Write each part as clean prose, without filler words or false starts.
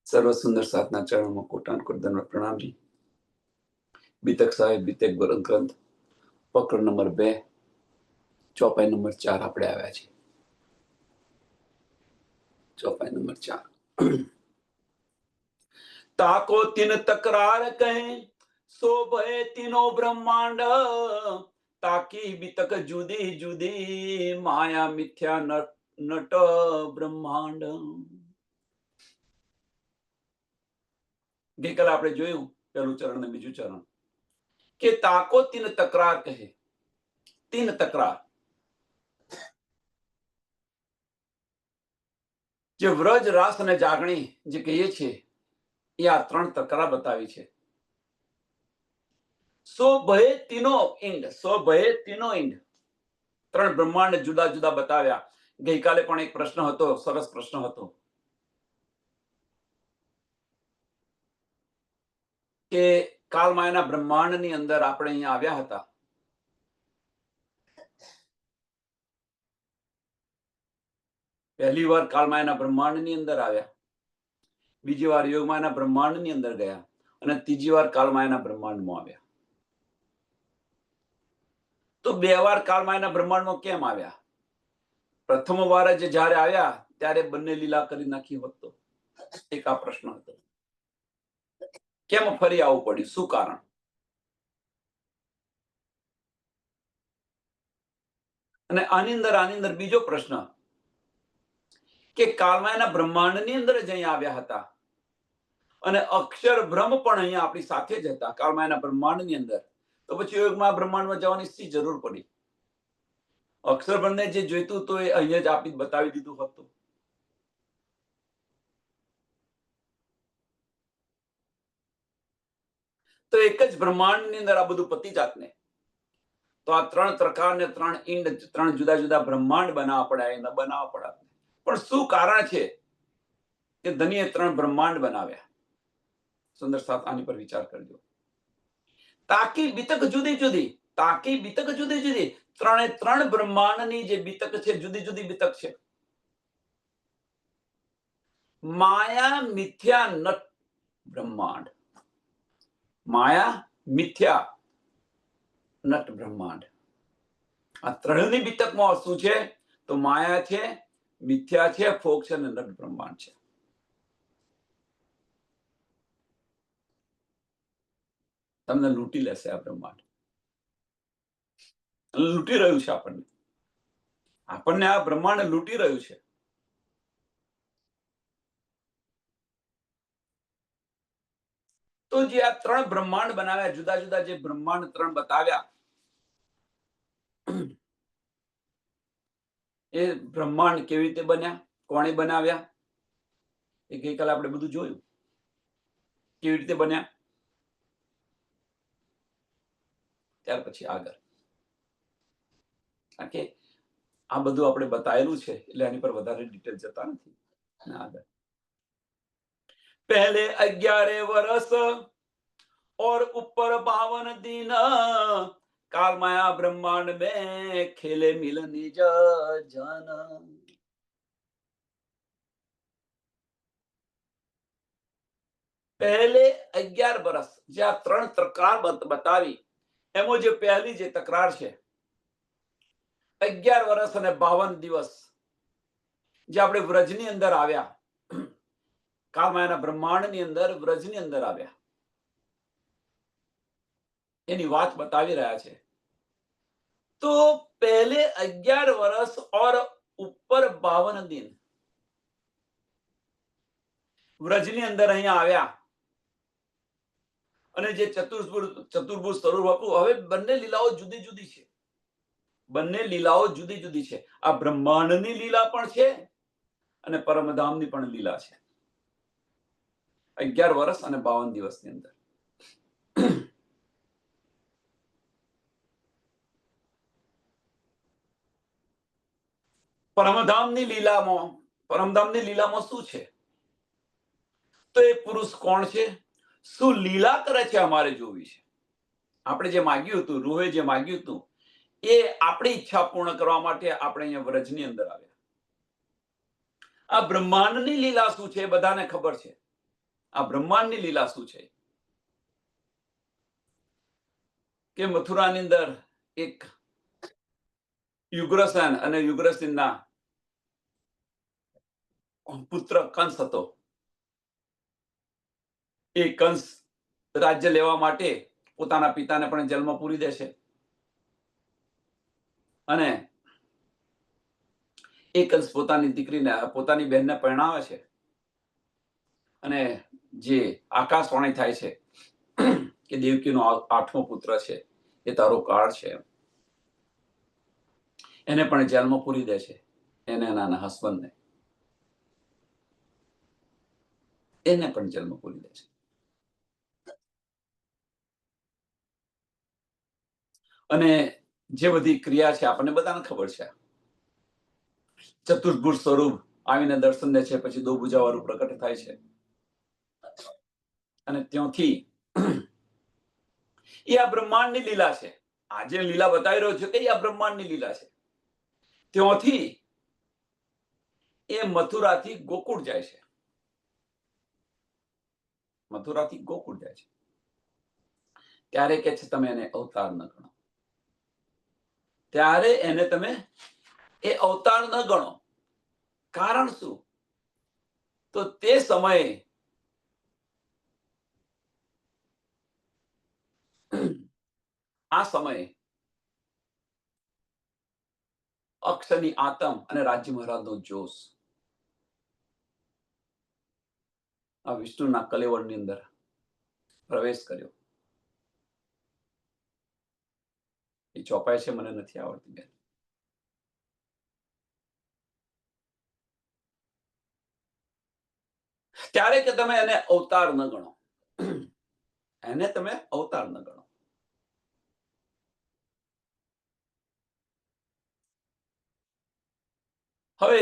સર્વ સુંદર સાધના ચરણોમાં કોટાન કોટન પ્રણામજી. બીતક સાહેબ બીતક ગ્રંથ પકડ નંબર 2 ચોપાઈ નંબર 4 આપણે આવ્યા છીએ. ચોપાઈ નંબર 4. તાકો તિન તકરાર કહે સો ભય તીનો બ્રહ્માંડ તાકી બીતક જુદી જુદી માયા મિથ્યા નટ બ્રહ્માંડ. ગઈકાલે આપણે જોયું પહેલું ચરણ ને બીજું ચરણ કે તાકો તીન તકરાર કહે. તીન તકરાર જે વ્રજ રાસ અને જાગણી જે કહીએ છીએ એ આ 3 તકરાર બતાવી છે. સો ભય તીનો ઇંડ, સો ભય તીનો ઇંડ, 3 બ્રહ્માંડ જુદા જુદા બતાવ્યા. ગઈકાલે પણ એક પ્રશ્ન હતો, સરસ પ્રશ્ન હતો કે કાલમાયાના બ્રહ્માંડની અંદર આપણે અહીંયા આવ્યા હતા. પહેલી વાર કાલમાયાના બ્રહ્માંડની અંદર આવ્યા, બીજી વાર યોગમાયાના બ્રહ્માંડની અંદર ગયા અને ત્રીજી વાર કાલમાયાના બ્રહ્માંડમાં આવ્યા. તો 2 વાર કાલમાયાના બ્રહ્માંડમાં કેમ આવ્યા? પ્રથમ વાર જ જ્યારે આવ્યા ત્યારે બંને લીલા કરી નાખી હોત તો? એક આ પ્રશ્ન હતો. કેમ ફરી આવવું પડ્યું? શું કારણ? અને આની અંદર બીજો પ્રશ્ન કે કાલમાયાના બ્રહ્માંડની અંદર જ અહીંયા આવ્યા હતા અને અક્ષર બ્રહ્મ પણ અહીંયા આપણી સાથે જ હતા કાલમાયાના બ્રહ્માંડની અંદર. તો પછી યોગમાં બ્રહ્માંડમાં જવાની શી જરૂર પડી? અક્ષર બ્રહ્મને જે જોઈતું તો એ અહીંયા જ આપી બતાવી દીધું હતું. તો એક જ બ્રહ્માંડની અંદર આ બધું પતી જાત ને. તો આ 3 પ્રકાર ને 3 ઇંડ, 3 જુદા જુદા બ્રહ્માંડ બનાવવા પડ્યા, એના બનાવવા પડ્યા. પણ શું કારણ છે કે ધનીએ 3 બ્રહ્માંડ બનાવ્યા? સુંદર સાથ આની પર વિચાર કરજો. તાકી બીતક જુદી જુદી, તાકી બીતક જુદી જુદી, 3 બ્રહ્માંડની જે બીતક છે જુદી જુદી બીતક છે. માયા મિથ્યા નટ બ્રહ્માંડ, માયા મિથ્યા નટ બ્રહ્માંડ. આ 3ની બીતકમાં શું છે? તો માયા છે, મિથ્યા છે, ફોક છે અને નટ બ્રહ્માંડ છે. તમને લૂંટી લેશે આ બ્રહ્માંડ, લૂંટી રહ્યું છે આપણને. આપણને આ બ્રહ્માંડ લૂંટી રહ્યું છે. તો જે આ 3 બ્રહ્માંડ બનાવ્યા, જુદા જુદા જે બ્રહ્માંડ 3 બતાવ્યા, એ બ્રહ્માંડ કેવી રીતે બન્યા, કોણે બનાવ્યા, એ ગઈકાલે આપણે બધું જોયું. કેવી રીતે બન્યા, ત્યાર પછી આગળ. કારણ કે આ બધું આપણે બતાવેલું છે એટલે આની પર વધારે ડિટેલ જતા નથી. આગળ पहले 11 वर्ष और ऊपर 52 दिन काल माया ब्रह्मांड में खेले मिल निज जन. પહેલે 11 વર્ષ જે આ 3 તકરાર બતાવી, એમાં જે પહેલી જે તકરાર છે 11 વર્ષ અને 52 દિવસ જે આપણે વ્રજની અંદર આવ્યા, કાલમાયાના બ્રહ્માંડની અંદર વ્રજની અંદર આવ્યા, એની વાત બતાવી રહ્યા છે. તો પહેલે 11 વર્ષ और ऊपर 52 दिन વ્રજની અંદર અહીંયા આવ્યા અને જે ચતુર્ભુજ સ્વરૂપ હતું, હવે બંને લીલાઓ જુદી જુદી છે. બંને લીલાઓ જુદી જુદી છે. આ બ્રહ્માંડની લીલા પણ છે અને પરમધામની પણ લીલા છે. 11 વર્ષ અને 52 દિવસની અંદર પરમધામની લીલામાં શું છે? તો એ પુરુષ કોણ છે? શું લીલા કરે છે? અમારે જોવી છે. આપણે જે માંગ્યું હતું, રૂહે જે માંગ્યું હતું, એ આપણી ઈચ્છા પૂર્ણ કરવા માટે આપણે અહીંયા વ્રજની અંદર આવ્યા. આ બ્રહ્માંડની લીલા શું છે બધાને ખબર છે. આ બ્રહ્માંડની લીલા શું છે કે મથુરાની અંદર એક યુગ્રસેન અને યુગ્રસેનના પુત્ર કંસ હતો. એ કંસ રાજ્ય લેવા માટે પોતાના પિતાને પણ જેલમાં પૂરી દે છે અને એ કંસ પોતાની દીકરીને પોતાની બહેનને પરણાવે છે અને જે આકાશવાણી થાય છે કે દેવકીનો 8મો પુત્ર છે એ તારો કાળ છે, એને પણ જેલમાં પૂરી દે છે. એને નાના હસબન્ડને એને પણ જેલમાં પૂરી દે છે. અને જે બધી ક્રિયા છે આપણને બધાને ખબર છે. ચતુર્ભુજ સ્વરૂપ આવીને દર્શન દે છે, પછી 2 ભુજાવાળું પ્રકટ થાય છે અને ત્યાંથી એ આ બ્રહ્માંડની લીલા છે. આ જે લીલા બતાવી રહ્યો છે કે આ બ્રહ્માંડની લીલા છે. ત્યાંથી એ મથુરાથી ગોકુળ જાય છે. મથુરાથી ગોકુળ જાય છે ત્યારે કે છે તમે એને અવતાર ન ગણો. ત્યારે એને તમે એ અવતાર ન ગણો. કારણ શું? તો તે સમયે આ સમયે અક્ષની આતમ અને રાજ્ય મહારાજનો જોશ આ વિષ્ણુના કલેવરની અંદર પ્રવેશ કર્યો. એ ચોપાઈ છે, મને નથી આવડતી બેન. ત્યારે કે તમે એને અવતાર ન ગણો. એને તમે અવતાર ન ગણો. હવે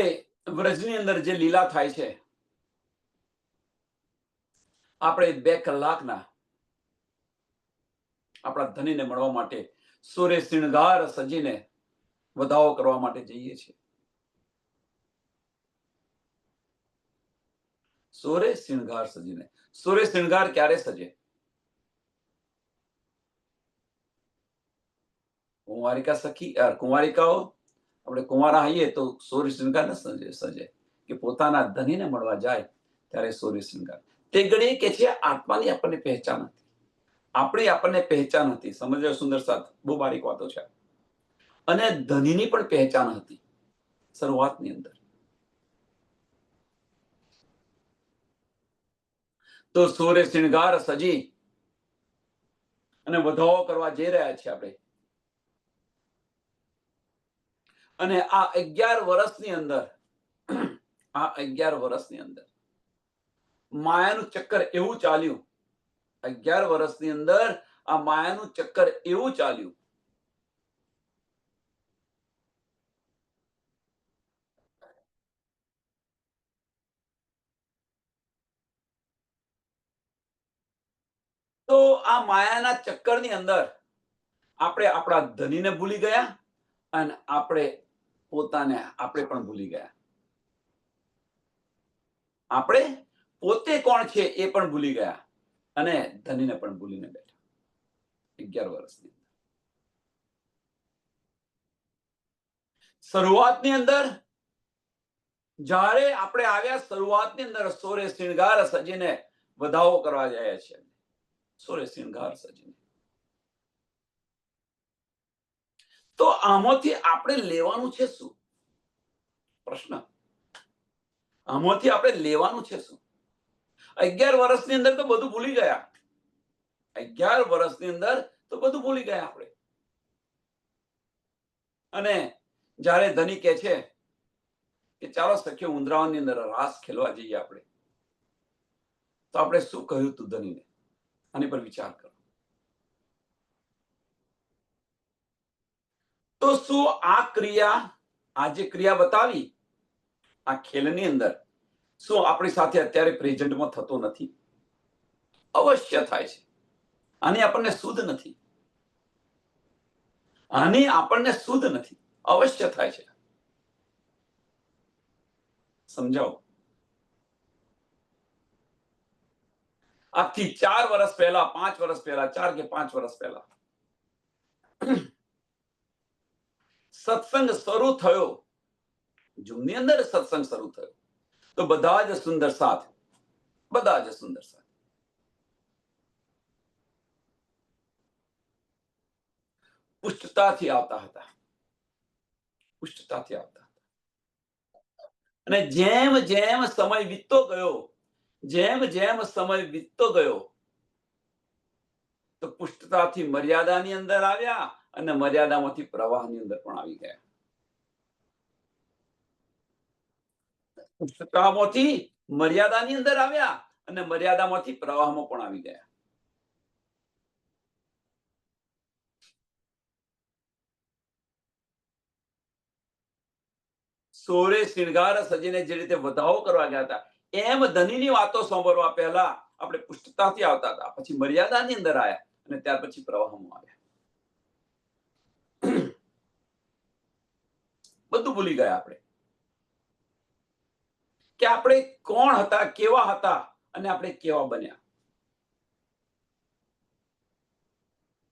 વ્રજની અંદર જે લીલા થાય છે, આપણે 2 કલાકના આપણા ધનીને મળવા માટે સૂર્ય શૃંગાર સજીને વધાવો કરવા માટે જઈએ છીએ. સૂર્ય શૃંગાર સજીને. સૂર્ય શૃંગાર ક્યારે સજે? કુંવારિકા સખી કુંવારિકાઓ આપણે કુંવારા હઈએ તો સૂર્ય શૃંગાર ન સજે કે પોતાના ધનીને મળવા જાય ત્યારે સૂર્ય શૃંગાર. તે ઘડી કે છે આત્માની આપણને પહેચાન હતી. આપણી આપણને પહેચાન હતી. સમજો સુંદર સાથ, બહુ બારીક વાતો છે. અને ધનીની પણ પહેચાન હતી શરૂઆતની અંદર. તો સૂર્ય શૃંગાર સજી અને વધાવો કરવા જઈ રહ્યા છીએ આપણે. અને આ 11 વર્ષની અંદર માયાનું ચક્કર એવું ચાલ્યું. 11 વર્ષની અંદર આ માયાનું ચક્કર એવું ચાલ્યું તો આ માયાના ચક્કરની અંદર આપણે આપણા ધનીને ભૂલી ગયા અને આપણે પણ ભૂલી ગયા. આપણે પોતે કોણ છે એ પણ ભૂલી ગયા અને ધનીને પણ ભૂલીને બેઠા 11 વર્ષની અંદર. શરૂઆતની અંદર જ્યારે આપણે આવ્યા, શરૂઆતની અંદર સૂર્ય શૃંગાર સજીને વધાવો કરવા જાય છે. સૂર્ય શૃંગાર સજીને. તો આમાંથી આપણે લેવાનું છે શું? પ્રશ્ન. આમાંથી આપણે લેવાનું છે શું? 11 વર્ષની અંદર તો બધું ભૂલી ગયા. 11 વર્ષની અંદર તો બધું ભૂલી ગયા આપણે. અને જ્યારે ધની કહે છે કે ચાલો સખીઓ ઉંદરાવનની અંદર રાસ ખેલવા જઈએ આપણે, તો આપણે શું કહ્યું તું ધનીને? આની પર વિચાર કરો. તો શું આ જે ક્રિયા બતાવી આ ખેલની અંદર, શું આપણી સાથે અત્યારે પ્રેઝન્ટમાં થતો નથી? અવશ્ય થાય છે. આની આપણને શુદ્ધ નથી. અવશ્ય થાય છે. સમજાવો. આજથી 4 વર્ષ પહેલા, 5 વર્ષ પહેલા, 4 કે 5 વર્ષ પહેલા સત્સંગ શરૂ થયો, જૂની અંદર સત્સંગ શરૂ થયો, તો બધા જ સુંદર સાથ, બધા જ સુંદર સાથ પુષ્ટતાથી આવતા હતા, પુષ્ટતાથી આવતા હતા. અને જેમ જેમ સમય વીતતો ગયો, જેમ જેમ સમય વીતતો ગયો, તો પુષ્ટતાથી મર્યાદાની અંદર આવ્યા અને મર્યાદામાંથી પ્રવાહની અંદર પણ આવી ગયા. પુષ્ટતામાંથી મર્યાદાની અંદર આવ્યા અને મર્યાદામાંથી પ્રવાહમાં પણ આવી ગયા. સોરે શિણગાર સજીને જે રીતે વધાવો કરવા ગયા હતા, એમ ધનીની વાતો સાંભળવા પહેલા આપણે પુષ્ટતાથી આવતા હતા, પછી મર્યાદાની અંદર આવ્યા અને ત્યાર પછી પ્રવાહમાં આવ્યા. બધું ભૂલી ગયા આપણે કે આપણે કોણ હતા, કેવા હતા અને આપણે કેવા બન્યા.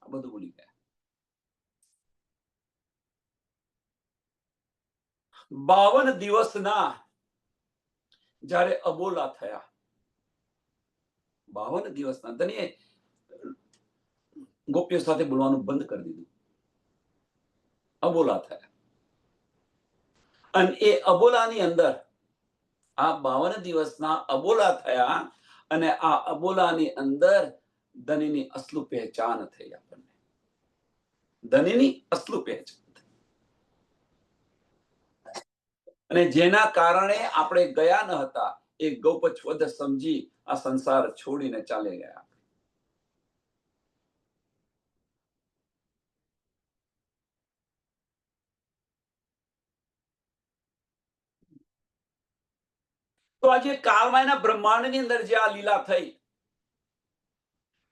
આ બધું ભૂલી ગયા. 52 દિવસના જ્યારે અબોલા થયા, 52 દિવસના ધણીએ ગોપીઓ સાથે બોલવાનું બંધ કરી દીધું, અબોલા થયા. અને એ અબોલાની અંદર આ 52 દિવસના અબોલા થયા અને આ અબોલાની અંદર ધનીની અસલું પહેચાન થઈ. આપણને ધનીની અસલું પહેચાન થઈ. અને જેના કારણે આપણે ગયા ન હતા, એ ગૌપચવદ સમજી આ સંસાર છોડીને ચાલે ગયા. તો આજે કાળમાયના બ્રહ્માંડની અંદર જે આ લીલા થઈ,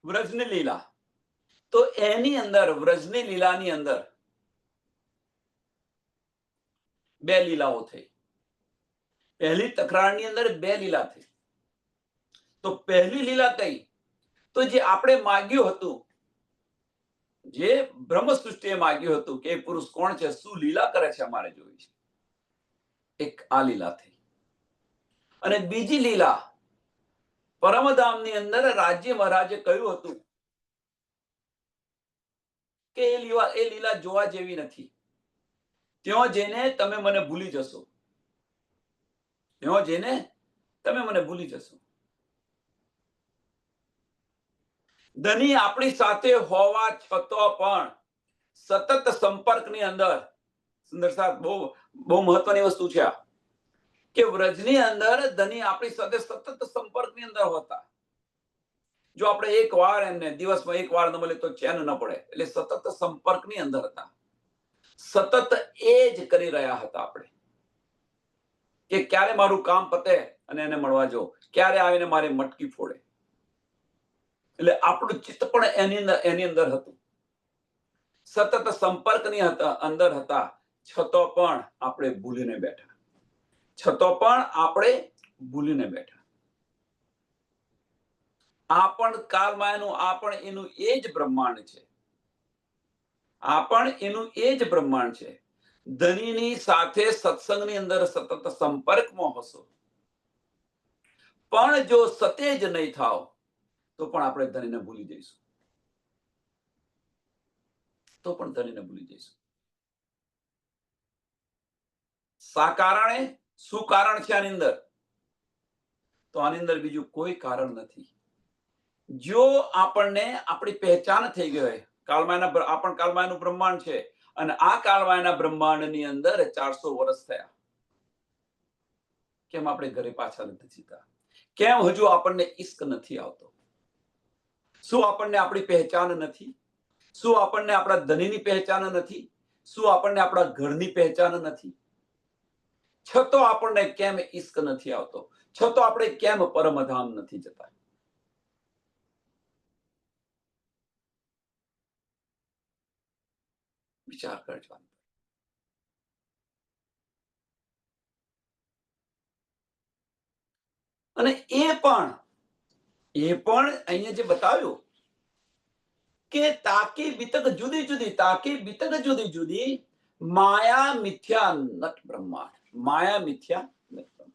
વ્રજની લીલા, તો એની અંદર વ્રજની લીલાની અંદર બે લીલાઓ થઈ. પહેલી તકરારની અંદર બે લીલા થઈ. તો પહેલી લીલા કઈ? તો જે આપણે માગ્યું હતું, જે બ્રહ્મ સૃષ્ટિએ માગ્યું હતું કે પુરુષ કોણ છે, શું લીલા કરે છે, અમારે જોઈ છે, એક આ લીલા થઈ. અને બીજી લીલા પરમધામની અંદર રાજ્ય મહારાજે કહ્યું હતું કે એ લીલા જોવા જેવી નથી. ત્યાં જઈને તમે મને ભૂલી જશો, ત્યાં જઈને તમે મને ભૂલી જશો. ધની આપણી સાથે હોવા છતાં પણ સતત સંપર્કની અંદર, સુંદર સાહેબ, બહુ મહત્વની વસ્તુ છે આ, કે વ્રજની અંદર ધની આપણી સાથે સતત સંપર્કની અંદર હોતા. જો આપણે એક વાર એમને દિવસમાં એક વાર ન મળે તો ચેન ન પડે, એટલે સતત સંપર્કની અંદર હતા. સતત એ જ કરી રહ્યા હતા આપણે, કે ક્યારે મારું કામ પતે અને એને મળવા જો, ક્યારે આવીને મારી મટકી ફોડે. એટલે આપણું ચિત્ત પણ એની અંદર હતું, સતત સંપર્કની અંદર હતા. છતાં પણ આપણે ભૂલીને બેઠા, છતાં પણ આપણે ભૂલીને બેઠા. આ પણ કાળમાયાનું, આ પણ એનું એ જ બ્રહ્માંડ છે, આ પણ એનું એ જ બ્રહ્માંડ છે. ધનીની સાથે સત્સંગની અંદર સતત સંપર્કમાં હશો, પણ જો સતેજ નહીં થાવ તો પણ આપણે ધનીને ભૂલી જઈશું, તો પણ ધનીને ભૂલી જઈશું. શા કારણે? શું કારણ છે આની અંદર? તો આની અંદર બીજું કોઈ કારણ નથી. જો આપણને આપણી પહેચાન થઈ ગઈ હોય, કાળમાયનું બ્રહ્માંડ છે અને આ કાળમાયના બ્રહ્માંડની અંદર 400 વર્ષ થયા, કેમ આપણે ઘરે પાછા નથી જીતા? કેમ હજુ આપણને ઈશ્ક નથી આવતો? શું આપણને આપણી પહેચાન નથી? શું આપણને આપણા ધનીની પહેચાન નથી? શું આપણને આપણા ઘરની પહેચાન નથી? છતો આપણને કેમ ઈશ્ક નથી આવતો? છતો આપણે કેમ પરમધામ નથી જતા? વિચાર કરજો. અને એ પણ એ પણ અહીંયા જે બતાવ્યું કે તાકી બીતક જુદી જુદી, તાકી બીતક જુદી જુદી, માયા મિથ્યા નટ બ્રહ્માંડ, માયા મિથ્યા નટ બ્રહ્માંડ.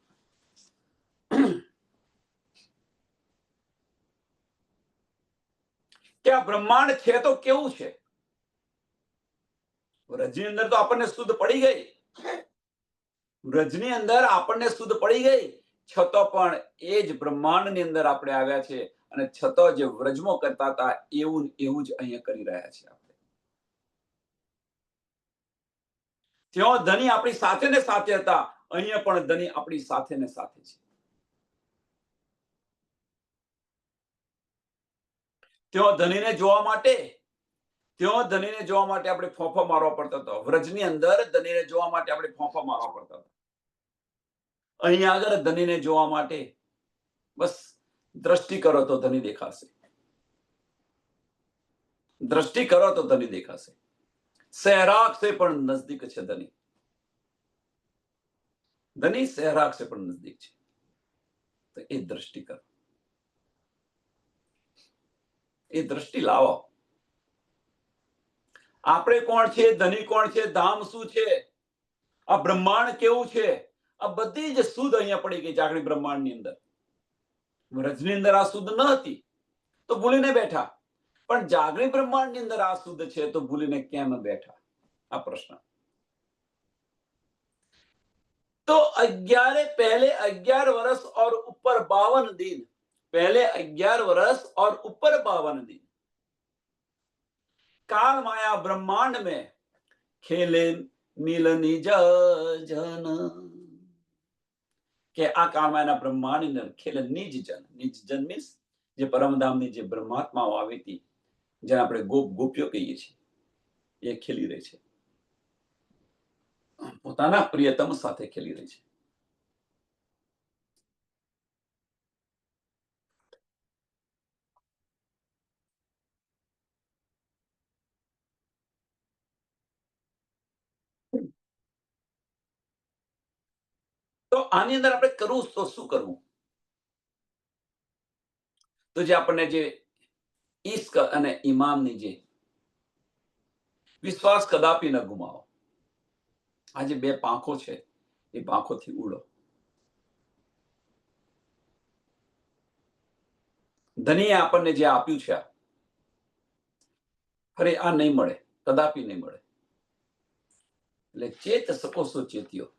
કે આ બ્રહ્માંડ છે તો કેવું છે? વ્રજની અંદર તો આપણને શુદ્ધ પડી ગઈ, વ્રજની અંદર આપણને શુદ્ધ પડી ગઈ, છતાં પણ એ જ બ્રહ્માંડની અંદર આપણે આવ્યા છે અને છતાં જે વ્રજમાં કરતા હતા એવું એવું જ અહીંયા કરી રહ્યા છે આપણે. ત્યાં ધની આપણી સાથે ને સાથે હતા, અહીંયા પણ ધની આપણી સાથે ને સાથે છે. ત્યાં ધનીને જોવા માટે, ત્યાં ધનીને જોવા માટે આપણે ફોફા મારવા પડતો હતો. વ્રજની અંદર ધનીને જોવા માટે આપણે ફોફા મારવા પડતા હતા. અહીંયા આગળ ધનીને જોવા માટે બસ દ્રષ્ટિ કરો તો ધની દેખાશે, દ્રષ્ટિ કરો તો ધની દેખાશે. સહેરાગ સે પણ નજદીક છે ધની, ધની સહેરાગ સે પણ નજદીક છે. તો એ દ્રષ્ટિ કરો, એ દ્રષ્ટિ લાવો. આપણે કોણ છે, ધની કોણ છે, ધામ શું છે, આ બ્રહ્માંડ કેવું છે, આ બધી જ શુદ્ધ અહીંયા પડી ગઈ જાગૃત બ્રહ્માંડની અંદર. વ્રજની અંદર આ શુદ્ધ ન હતી તો ભૂલીને બેઠા, પણ જાગૃત બ્રહ્માંડની અંદર આ શુદ્ધ છે તો ભૂલીને કેમ બેઠા? આ પ્રશ્ન. तो 11 पहले 11 वर्ष और ऊपर 52 दिन, पहले 11 वर्ष और ऊपर 52 दिन काल माया ब्रह्मांड में खेले मिलनी जन, કે આ કાળ માયાના બ્રહ્માંડની અંદર ખેલે નિજ જન. નિજ જન મીન્સ જે પરમધામની જે બ્રહ્માત્માઓ આવી હતી, જેને આપણે ગોપ ગોપીઓ કહીએ છીએ, એ ખેલી રહી છે, પોતાના પ્રિયતમ સાથે ખેલી રહી છે. તો આની અંદર આપણે કરવું તો શું કરવું? તો જે આપણને જે ઈશ્ક અને ઈમાનની જે વિશ્વાસ કદાપી ન ગુમાવો. આ જે બે પાંખો છે એ પાંખોથી ઉડો. ધનીએ આપણને જે આપ્યું છે અરે આ નહીં મળે, કદાપી નહીં મળે. એટલે ચેત શકો છો ચેત્યો.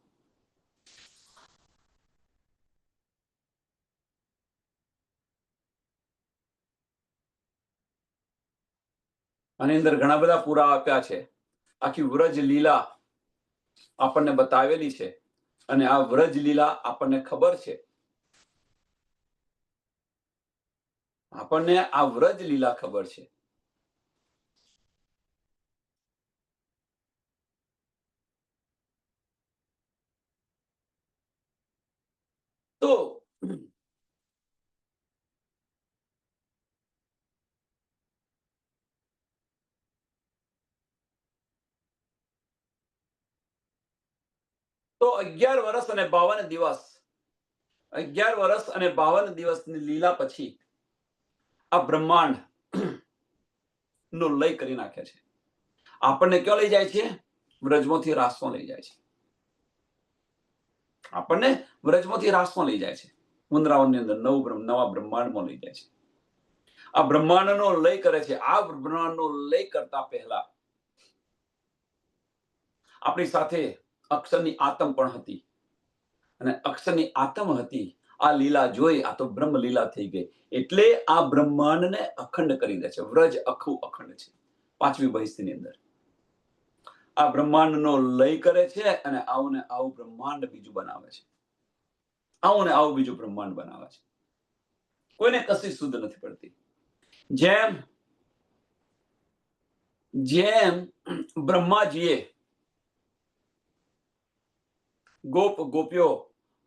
આની અંદર ઘણા બધા પૂરા આપ્યા છે. આખી વ્રજ લીલા આપણને બતાવેલી છે અને આ વ્રજ લીલા આપણને ખબર છે. આપણને આ વ્રજ લીલા ખબર છે. તો તો 11 વર્ષ અને 52 દિવસ, 11 વર્ષ અને 52 દિવસની લીલા પછી આ બ્રહ્માંડ નો લય કરી નાખે છે. આપણને ક્યાં લઈ જાય છે? વ્રજમાંથી રાસમાં લઈ જાય છે. આપણને વ્રજમાંથી રાસમાં લઈ જાય છે. વૃંદાવનની અંદર નવા બ્રહ્માંડમાં લઈ જાય છે. આ બ્રહ્માંડનો લય કરે છે. આ બ્રહ્માંડનો લય કરતા પહેલા આપણી સાથે અક્ષરની આત્મ પણ હતી અને અક્ષરની આત્મ હતી. આ લીલા જોઈ આ તો બ્રહ્મ લીલા થઈ ગઈ. એટલે આ બ્રહ્માંડને અખંડ કરી દે છે. વ્રજ આખું અખંડ છે. પાંચમી બહિસ્તીની અંદર આ બ્રહ્માંડનો લય કરે છે અને આવું ને આવું બ્રહ્માંડ બીજું બનાવે છે. આવું ને આવું બીજું બ્રહ્માંડ બનાવે છે. કોઈને કશી શુદ્ધ નથી પડતી. જેમ જેમ બ્રહ્માજીએ ગોપ ગોપીઓ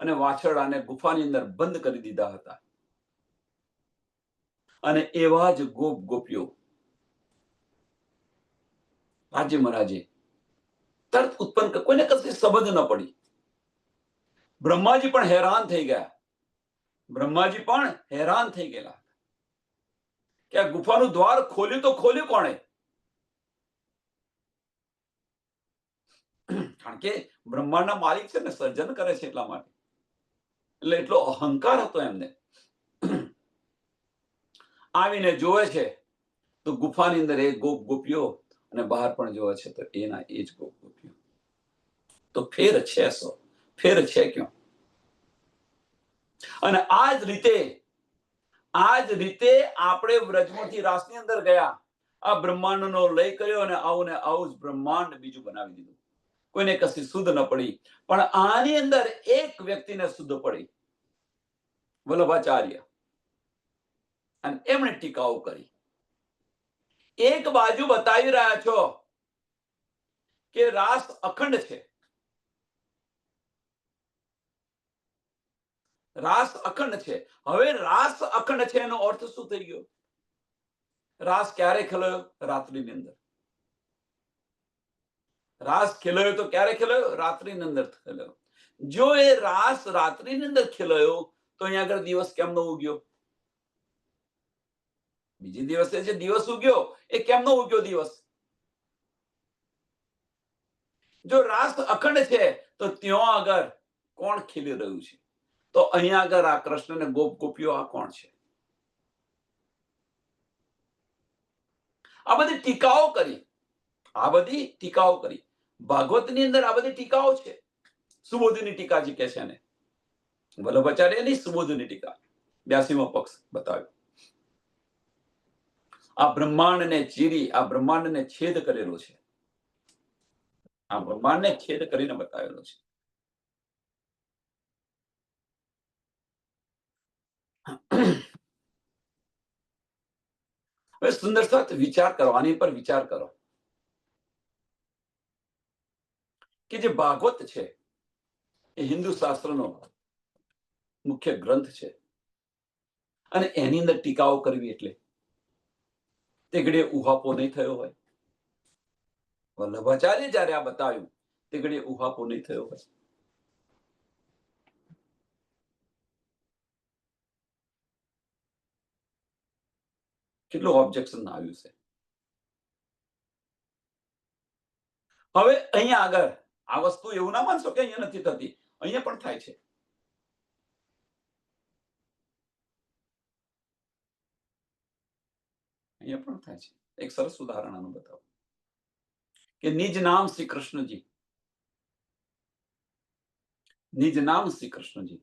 અને વાછરડાને ગુફાની અંદર બંધ કરી દીધા હતા અને એવા જ ગોપ ગોપીઓ રાજ્ય મહારાજે તરત ઉત્પન્ન, કોઈને કશી સમજ ન પડી. બ્રહ્માજી પણ હેરાન થઈ ગયા. બ્રહ્માજી પણ હેરાન થઈ ગયેલા. કે આ ગુફાનું દ્વાર ખોલ્યું તો ખોલ્યું કોણે? કારણ કે બ્રહ્માંડના માલિક છે ને, સર્જન કરે છે એટલા માટે. એટલે એટલો અહંકાર હતો એમને. આવીને જોવે છે તો ગુફાની અંદર એક ગોપીઓ અને બહાર પણ જોવે છે તો એના એ જ ગોપીઓ. તો ફેર છે સો, ફેર છે ક્યાં? અને આ જ રીતે આપણે વ્રજમાંથી રાસની અંદર ગયા, આ બ્રહ્માંડનો લય કર્યો અને આવું ને આવું જ બ્રહ્માંડ બીજું બનાવી દીધું. કોઈને કશી શુદ્ધ ન પડી, પણ આની અંદર એક વ્યક્તિને શુદ્ધ પડી, વલ્લભાચાર્ય. અને એમણે ટીકાઓ કરી. એક બાજુ બતાવી રહ્યા છો કે રાસ અખંડ છે, રાસ અખંડ છે. હવે રાસ અખંડ છે એનો અર્થ શું થઈ ગયો? રાસ ક્યારે ખેલાયો? રાત્રિની અંદર. રાસ ખેલાયો તો ક્યારે ખેલાયો? રાત્રિની અંદર ખેલાયો. જો એ રાસ રાત્રિની અંદર ખેલાયો તો અહીંયા આગળ દિવસ કેમનો ઉગ્યો? બીજે દિવસે જે દિવસ ઉગ્યો એ કેમનો ઉગ્યો દિવસ? જો રાસ અખંડ છે તો ત્યાં આગળ કોણ ખીલી રહ્યું છે? તો અહીંયા આગળ આ કૃષ્ણ ને ગોપીઓ આ કોણ છે? આ બધી ટીકાઓ કરી. ભાગવતની અંદર આ બધી ટીકાઓ છે. સુબોધની ટીકા જે કે છે ને, વલ્લભાચાર્યની સુબોધની ટીકા 82મો પક્ષ બતાવ્યો. આ બ્રહ્માંડને ચીરી, આ બ્રહ્માંડને છેદ કરેલો છે. આ બ્રહ્માંડને છેદ કરીને બતાવેલો છે. હવે સુંદર સાથ વિચાર કરો, આની પર વિચાર કરો કે જે ભાગવત છે એ હિન્દુ શાસ્ત્રનો મુખ્ય ગ્રંથ છે અને એની અંદર ટીકાઓ કરવી એટલે તે ઘડીએ ઉહાપો નહીં થયો હોય? વલ્લભાચાર્ય જયારે આ બતાવ્યું તે ઘડીએ ઉહાપો નહીં થયો હોય? કેટલું ઓબ્જેક્શન આવ્યું છે. હવે અહીંયા આગળ આ વસ્તુ એવું ના માનશો કે અહીંયા નથી થતી, અહીંયા પણ થાય છે. અહીંયા પણ થાય છે. એક સરસ ઉદાહરણ આનું બતાવો કે નિજ નામ શ્રી કૃષ્ણજી, નિજ નામ શ્રી કૃષ્ણજી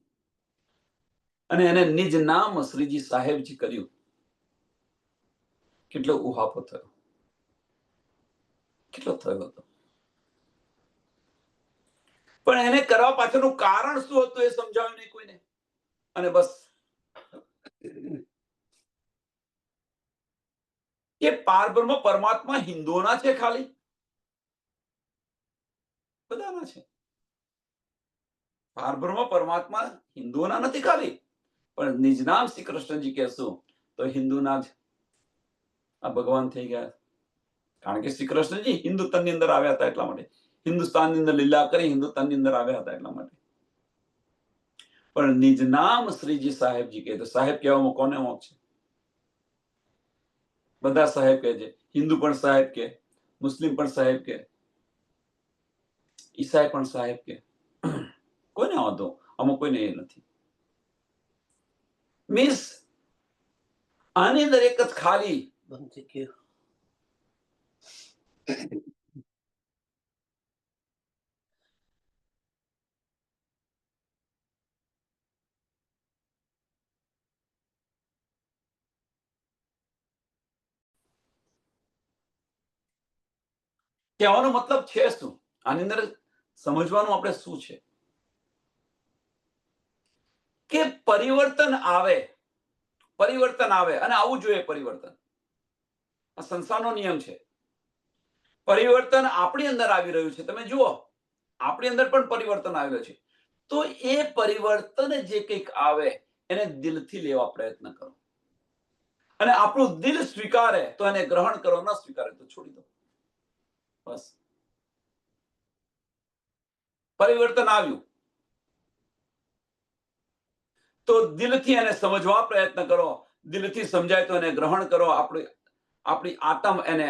અને એને નિજ નામ શ્રીજી સાહેબજી કર્યું. કેટલો ઉહાપો થયો, કેટલો થયો હતો. પણ એને કરવા પાછળનું કારણ શું હતું એ સમજાવ્યું નહીં કોઈને. અને બસ કે પારબ્રહ્મ પરમાત્મા હિન્દુઓના છે, ખાલી બધાના છે. પારબ્રહ્મ પરમાત્મા હિન્દુઓના નથી ખાલી, પણ નિજ નામ શ્રી કૃષ્ણજી કહેશું તો હિન્દુના જ આ ભગવાન થઈ ગયા. કારણ કે શ્રી કૃષ્ણજી હિન્દુસ્તાનની અંદર આવ્યા હતા એટલા માટે, હિન્દુસ્તાનની અંદર લીલા કરી હિન્દુસ્તાનની અંદર આવ્યા હતા એટલા માટે. પણ નિજ નામ શ્રીજી સાહેબજી કહે તો સાહેબ કહેવામાં કોને મોક છે? બધા સાહેબ કહે છે. હિન્દુ પણ સાહેબ કે, મુસ્લિમ પણ સાહેબ કે, ઈસાઈ પણ સાહેબ કે, કોઈને વાંધો, અમુક કોઈને એ નથી. મીન્સ આની અંદર એક જ ખાલી કહેવાનો મતલબ છે શું? આની અંદર સમજવાનું આપણે શું છે કે પરિવર્તન આવે અને આવવું જોઈએ. પરિવર્તન આ સંસારનો નિયમ છે. પરિવર્તન આપણી અંદર આવી રહ્યું છે. તમે જુઓ, આપણી અંદર પણ પરિવર્તન આવ્યું છે. તો એ પરિવર્તન જે કંઈક આવે એને દિલથી લેવા પ્રયત્ન કરો. અને આપણું દિલ સ્વીકારે તો એને ગ્રહણ કરો, ન સ્વીકારે તો છોડી દો. બસ. પરિવર્તન આવ્યું તો દિલથી એને સમજવા પ્રયત્ન કરો દિલથી સમજાય તો એને ગ્રહણ કરો. આપણી આત્મ એને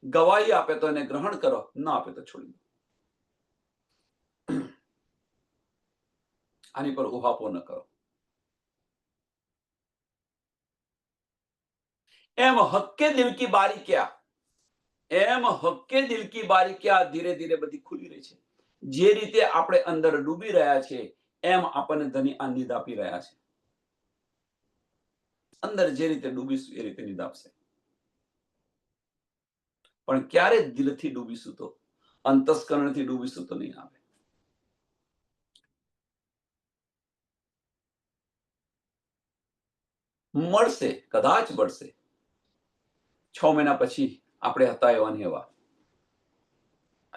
ગવાહી આપે તો એને ગ્રહણ કરો, ન આપે તો છોડી દો. આની પર ઉહાપો ન કરો. એમ હક્કે દિલ કી બારીકિયા, એમ હક્કે દિલ કી બારીકિયા ધીરે ધીરે બધી ખુલી રહી છે. જે રીતે આપણે અંદર ડૂબી રહ્યા છે એમ આપણને ધની આ નીંદ આપી રહ્યા છે. અંદર જે રીતે ડૂબીશું એ રીતે નીંદ આપશે. પણ ક્યારે દિલથી ડૂબીશું તો, અંતસ્કરણથી ડૂબીશું તો નહીં આવે. મળશે, કદાચ મળશે. 6 મહિના પછી આપણે હતા એવા ને એવા.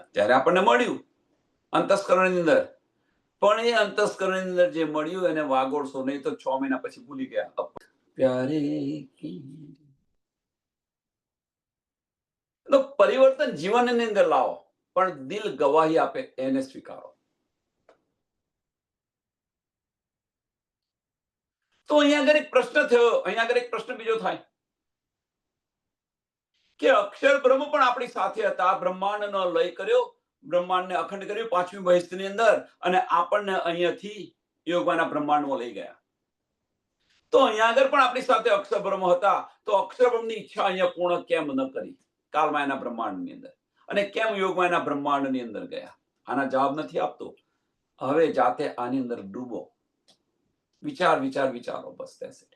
અત્યારે આપણને મળ્યું અંતસ્કરણની અંદર, પણ એ અંતસ્કરણની અંદર જે મળ્યું એને વાગોળશો નહીં તો 6 મહિના પછી ભૂલી ગયા. પ્યારે તો પરિવર્તન જીવનની અંદર લાવો, પણ દિલ ગવાહી આપે એને સ્વીકારો. તો અહીંયા આગળ એક પ્રશ્ન થયો, અહીંયા આગળ એક પ્રશ્ન બીજો થાય કે અક્ષર બ્રહ્મ પણ આપણી સાથે હતા, બ્રહ્માંડનો લય કર્યો, બ્રહ્માંડને અખંડ કર્યું 5મી બહિષ્ઠની અંદર, અને આપણને અહીંયાથી યોગવાના બ્રહ્માંડમાં લઈ ગયા. તો અહીંયા આગળ પણ આપણી સાથે અક્ષર બ્રહ્મ હતા, તો અક્ષર બ્રહ્મની ઈચ્છા અહીંયા પૂર્ણ કેમ ન કરી કાલમાયના બ્રહ્માંડની અંદર, અને કેમ યોગમાયના બ્રહ્માંડની અંદર ગયા? આના જવાબ નથી આપતો. હવે જાતે આની અંદર ડૂબો, વિચારો બસ. that's it.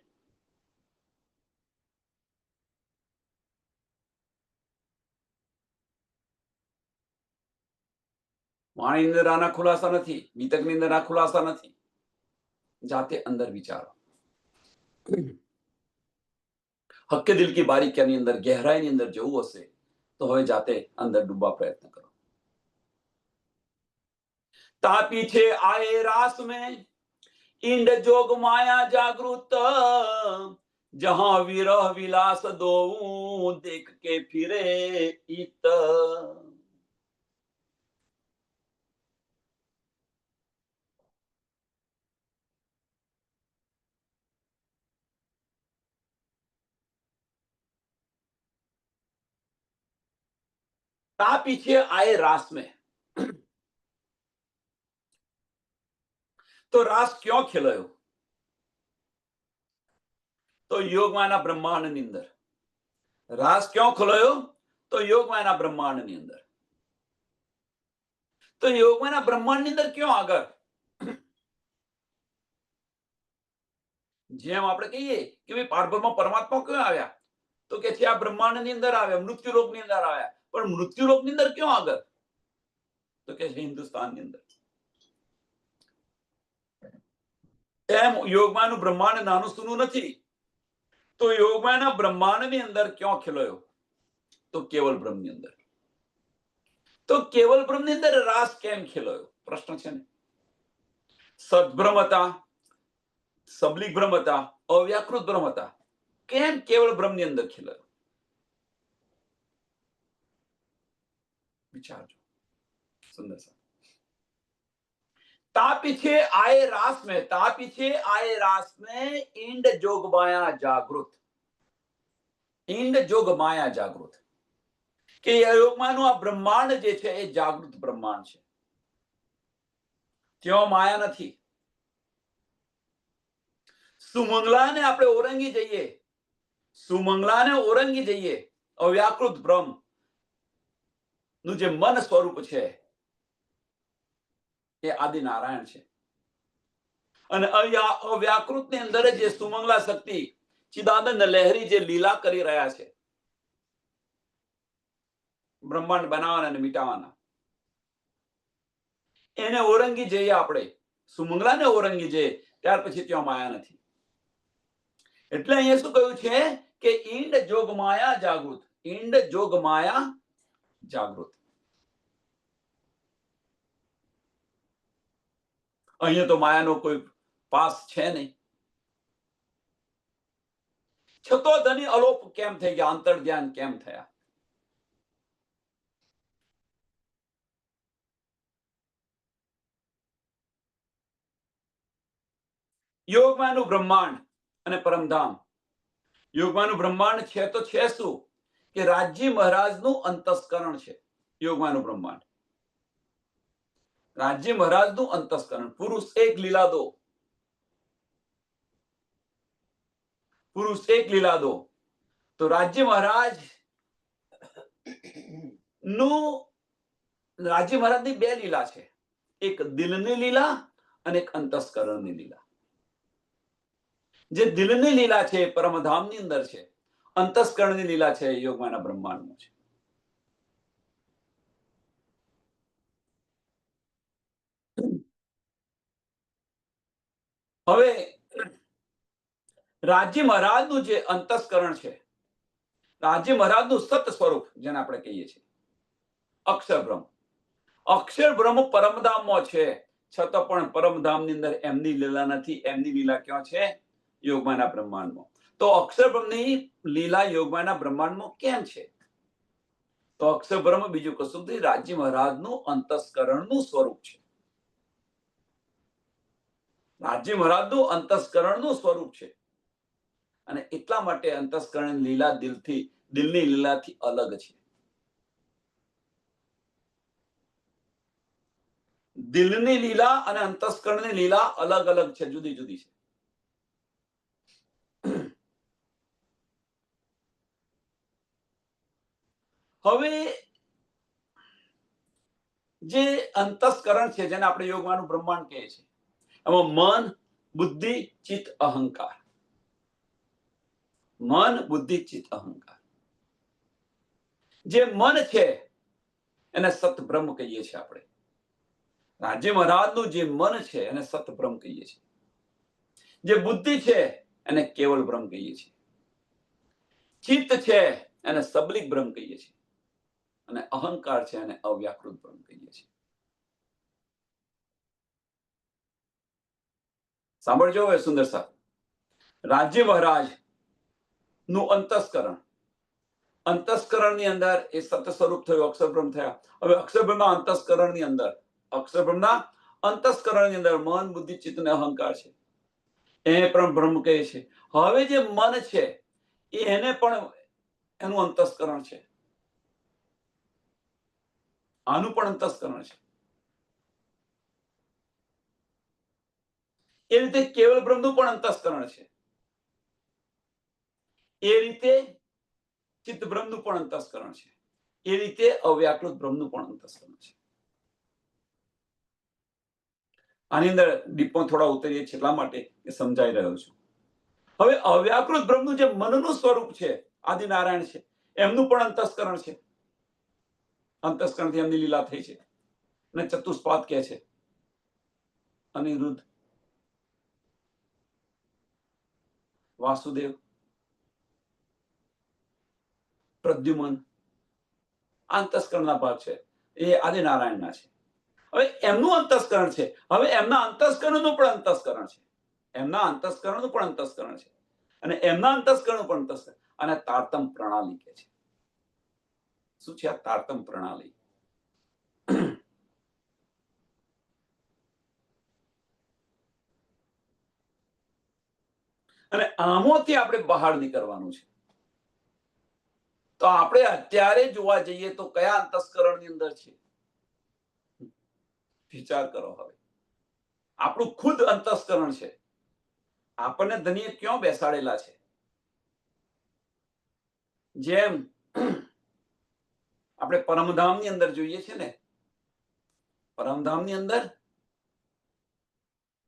વાણીની અંદર આના ખુલાસા નથી, બીતકની અંદર આ ખુલાસા નથી. જાતે અંદર વિચારો. હક્કે દિલ કી બારીકિયાની અંદર ગહેરાઈની અંદર જવું હશે તો હવે જાતે અંદર ડૂબવા પ્રયત્ન કરો. તાપી છે આએ રાસ में इंड जोग माया जागृत, जहां विरह विलास दो देख के फिरे इत. ता पीछे आए रास में, तो रास क्यों खिलायो? तो યોગમાના બ્રહ્માંડની અંદર રાસ ક્यों ખોલાયો? તો યોગમાના બ્રહ્માંડની અંદર. તો યોગમાના બ્રહ્માંડની અંદર ક્यों આગળ? જેમ આપણે કહીએ કે ભાઈ પારબ્રહ્મ પરમાત્મા ક્યાં આવ્યા? તો કે છે આ બ્રહ્માંડની અંદર આવ્યા, મૃત્યુલોકની અંદર આવ્યા. પણ મૃત્યુલોકની અંદર ક્यों આગળ? તો કે છે હિન્દુસ્તાનની અંદર. એમ યોગમાનું બ્રહ્માંડ નાનું સૂનું નથી. તો યોગમાના બ્રહ્માંડની અંદર ક્यों ખીલાયો? તો કેવલ બ્રહ્મની અંદર. તો કેવલ બ્રહ્મની અંદર રાસ કેમ ખીલાયો? પ્રશ્ન છે ને. સદબ્રહ્મ હતા, સબલિક બ્રહ્મ હતા, અવ્યાકૃત બ્રહ્મ હતા, કેમ કેવલ બ્રહ્મની અંદર ખીલાયો? વિચારજો. સુંદર સા. ता पीछे आए रास में, ता पीछे आए रास में इंड जोग माया जागृत, इंड जोग माया जागृत. કે યોગમાનું આ બ્રહ્માંડ જે છે એ જાગૃત બ્રહ્માંડ છે, ત્યાં માયા નથી. સુમંગલાને આપણે ઓરંગી જઈએ, સુમંગલાને ઓરંગી જઈએ, અવ્યાકૃત બ્રહ્મ નું જે મન સ્વરૂપ છે એ આદિનારાયણ છે. અને અવ્યાકૃતની અંદર જે સુમંગલા શક્તિ ચિદાનંદ લહેરી જે લીલા કરી રહ્યા છે, બ્રહ્માંડ બનાવવાના અને મિટાવાના, એને ઓરંગી જઈએ આપણે, સુમંગલાને ઓરંગી જઈએ, ત્યાર પછી ત્યાં માયા નથી. એટલે અહીંયા શું કહ્યું છે કે ઈંડ જોગ માયા જાગૃત, ઈંડ જોગ માયા જાગૃત. અહીંયા તો માયાનો કોઈ પાસ છે નહીં. છતો ધની અલોપ કેમ થઈ ગયા, અંતર ધ્યાન કેમ થયા? યોગમાનું બ્રહ્માંડ અને પરમધામ. યોગમાનું બ્રહ્માંડ છે તો છે શું કે રાજજી મહારાજનું અંતસ્કરણ છે યોગમાનું બ્રહ્માંડ. રાજજી મહારાજનું અંતસ્કરણ. પુરુષ એક લીલા દો, પુરુષ એક લીલા દો. તો રાજજી મહારાજ નું રાજજી મહારાજની બે લીલા છે, એક દિલની લીલા અને એક અંતસ્કરણની લીલા. જે દિલની લીલા છે પરમધામની અંદર છે, અંતસ્કરણની લીલા છે યોગમાના બ્રહ્માંડમાં છે. હવે રાજજી મહારાજનું જે અંતસ્કરણ છે, રાજજી મહારાજનું સત સ્વરૂપ જેને આપણે કહીએ છીએ અક્ષર બ્રહ્મ. અક્ષર બ્રહ્મ પરમધામમાં છે, છતાં પણ પરમધામની અંદર એમની લીલા નથી. એમની લીલા ક્યાં છે? યોગમાના બ્રહ્માંડમાં. તો અક્ષર બ્રહ્મની લીલા યોગમાના બ્રહ્માંડમાં કેમ છે? તો અક્ષર બ્રહ્મ બીજું કશું નથી, રાજજી મહારાજનું અંતસ્કરણનું સ્વરૂપ છે. રાજજી મહારાજનું અંતસ્કરણનું સ્વરૂપ છે. અને એટલા માટે અંતસ્કરણ લીલા દિલની લીલાથી અલગ છે. દિલની લીલા અને અંતસ્કરણની લીલા અલગ અલગ છે, જુદી જુદી છે. હવે જે અંતસ્કરણ છે, જેને આપણે યોગમાનું બ્રહ્માંડ કહે છે, એમાં મન, બુદ્ધિ, ચિત્ત, અહંકાર. મન, બુદ્ધિ, ચિત્ત, અહંકાર. જે મન છે એને સતબ્રહ્મ કહીએ છીએ આપણે. રાજ્ય મહારાજનું જે મન છે એને સતબ્રહ્મ કહીએ છીએ. જે બુદ્ધિ છે એને કેવલ બ્રહ્મ કહીએ છીએ. ચિત્ત છે એને સબલિક બ્રહ્મ કહીએ છીએ. અને અહંકાર છે એને અવ્યાકૃત બ્રહ્મ કહીએ છીએ. સાંભળજો હવે સુંદર સાહેબ. રાજ્ય મહારાજ નું અંતસ્કરણની અંદર એ સત સ્વરૂપ થયું, અક્ષરબ્રહ્મ થયા. હવે અક્ષરબ્રહ્મના અંતસ્કરણની અંદર મન, બુદ્ધિ, ચિત્ત અને અહંકાર છે. એને પણ બ્રહ્મ કહે છે. હવે જે મન છે એને પણ એનું અંતસ્કરણ છે, આનું પણ અંતસ્કરણ છે. એ રીતે કેવલ બ્રહ્મનું પણ અંતસ્કરણ છે. એ રીતે ચિત્ત બ્રહ્મનું પણ અંતસ્કરણ છે. એ રીતે અવ્યાકૃત બ્રહ્મનું પણ અંતસ્કરણ છે. આની અંદર ડીપમાં થોડા ઉતરીએ છીએ એટલા માટે એ સમજાઈ રહ્યો છું. હવે અવ્યાકૃત બ્રહ્મનું જે મનનું સ્વરૂપ છે, આદિનારાયણ છે, એમનું પણ અંતસ્કરણ છે. અંતસ્કરણથી એમની લીલા થઈ છે. અને ચતુષ્પાદ કહે છે, અનિરુદ્ધ, વાસુદેવ, પ્રદ્યુમન, અંતસ્કરણના ભાગ છે. એ આદિનારાયણના છે. હવે એમનું અંતસ્કરણ છે. હવે એમના અંતસ્કરણનું પણ અંતસ્કરણ છે. એમના અંતસ્કરણનું પણ અંતસ્કરણ છે. અને એમના અંતસ્કરણનું પણ અંતસ્કરણ. અને તારતમ પ્રણાલી કહે છે. શું છે આ તારતમ પ્રણાલી? અને આમાંથી આપણે બહાર નીકળવાનું છે. તો આપણે અત્યારે જોવા જઈએ તો કયા અંતસ્કરણની અંદર છે? વિચાર કરો. હવે આપણું ખુદ અંતસ્કરણ છે. આપણને ધણીએ ક્યાં બેસાડેલા છે? જેમ આપણે પરમધામની અંદર જોઈએ છે ને, પરમધામની અંદર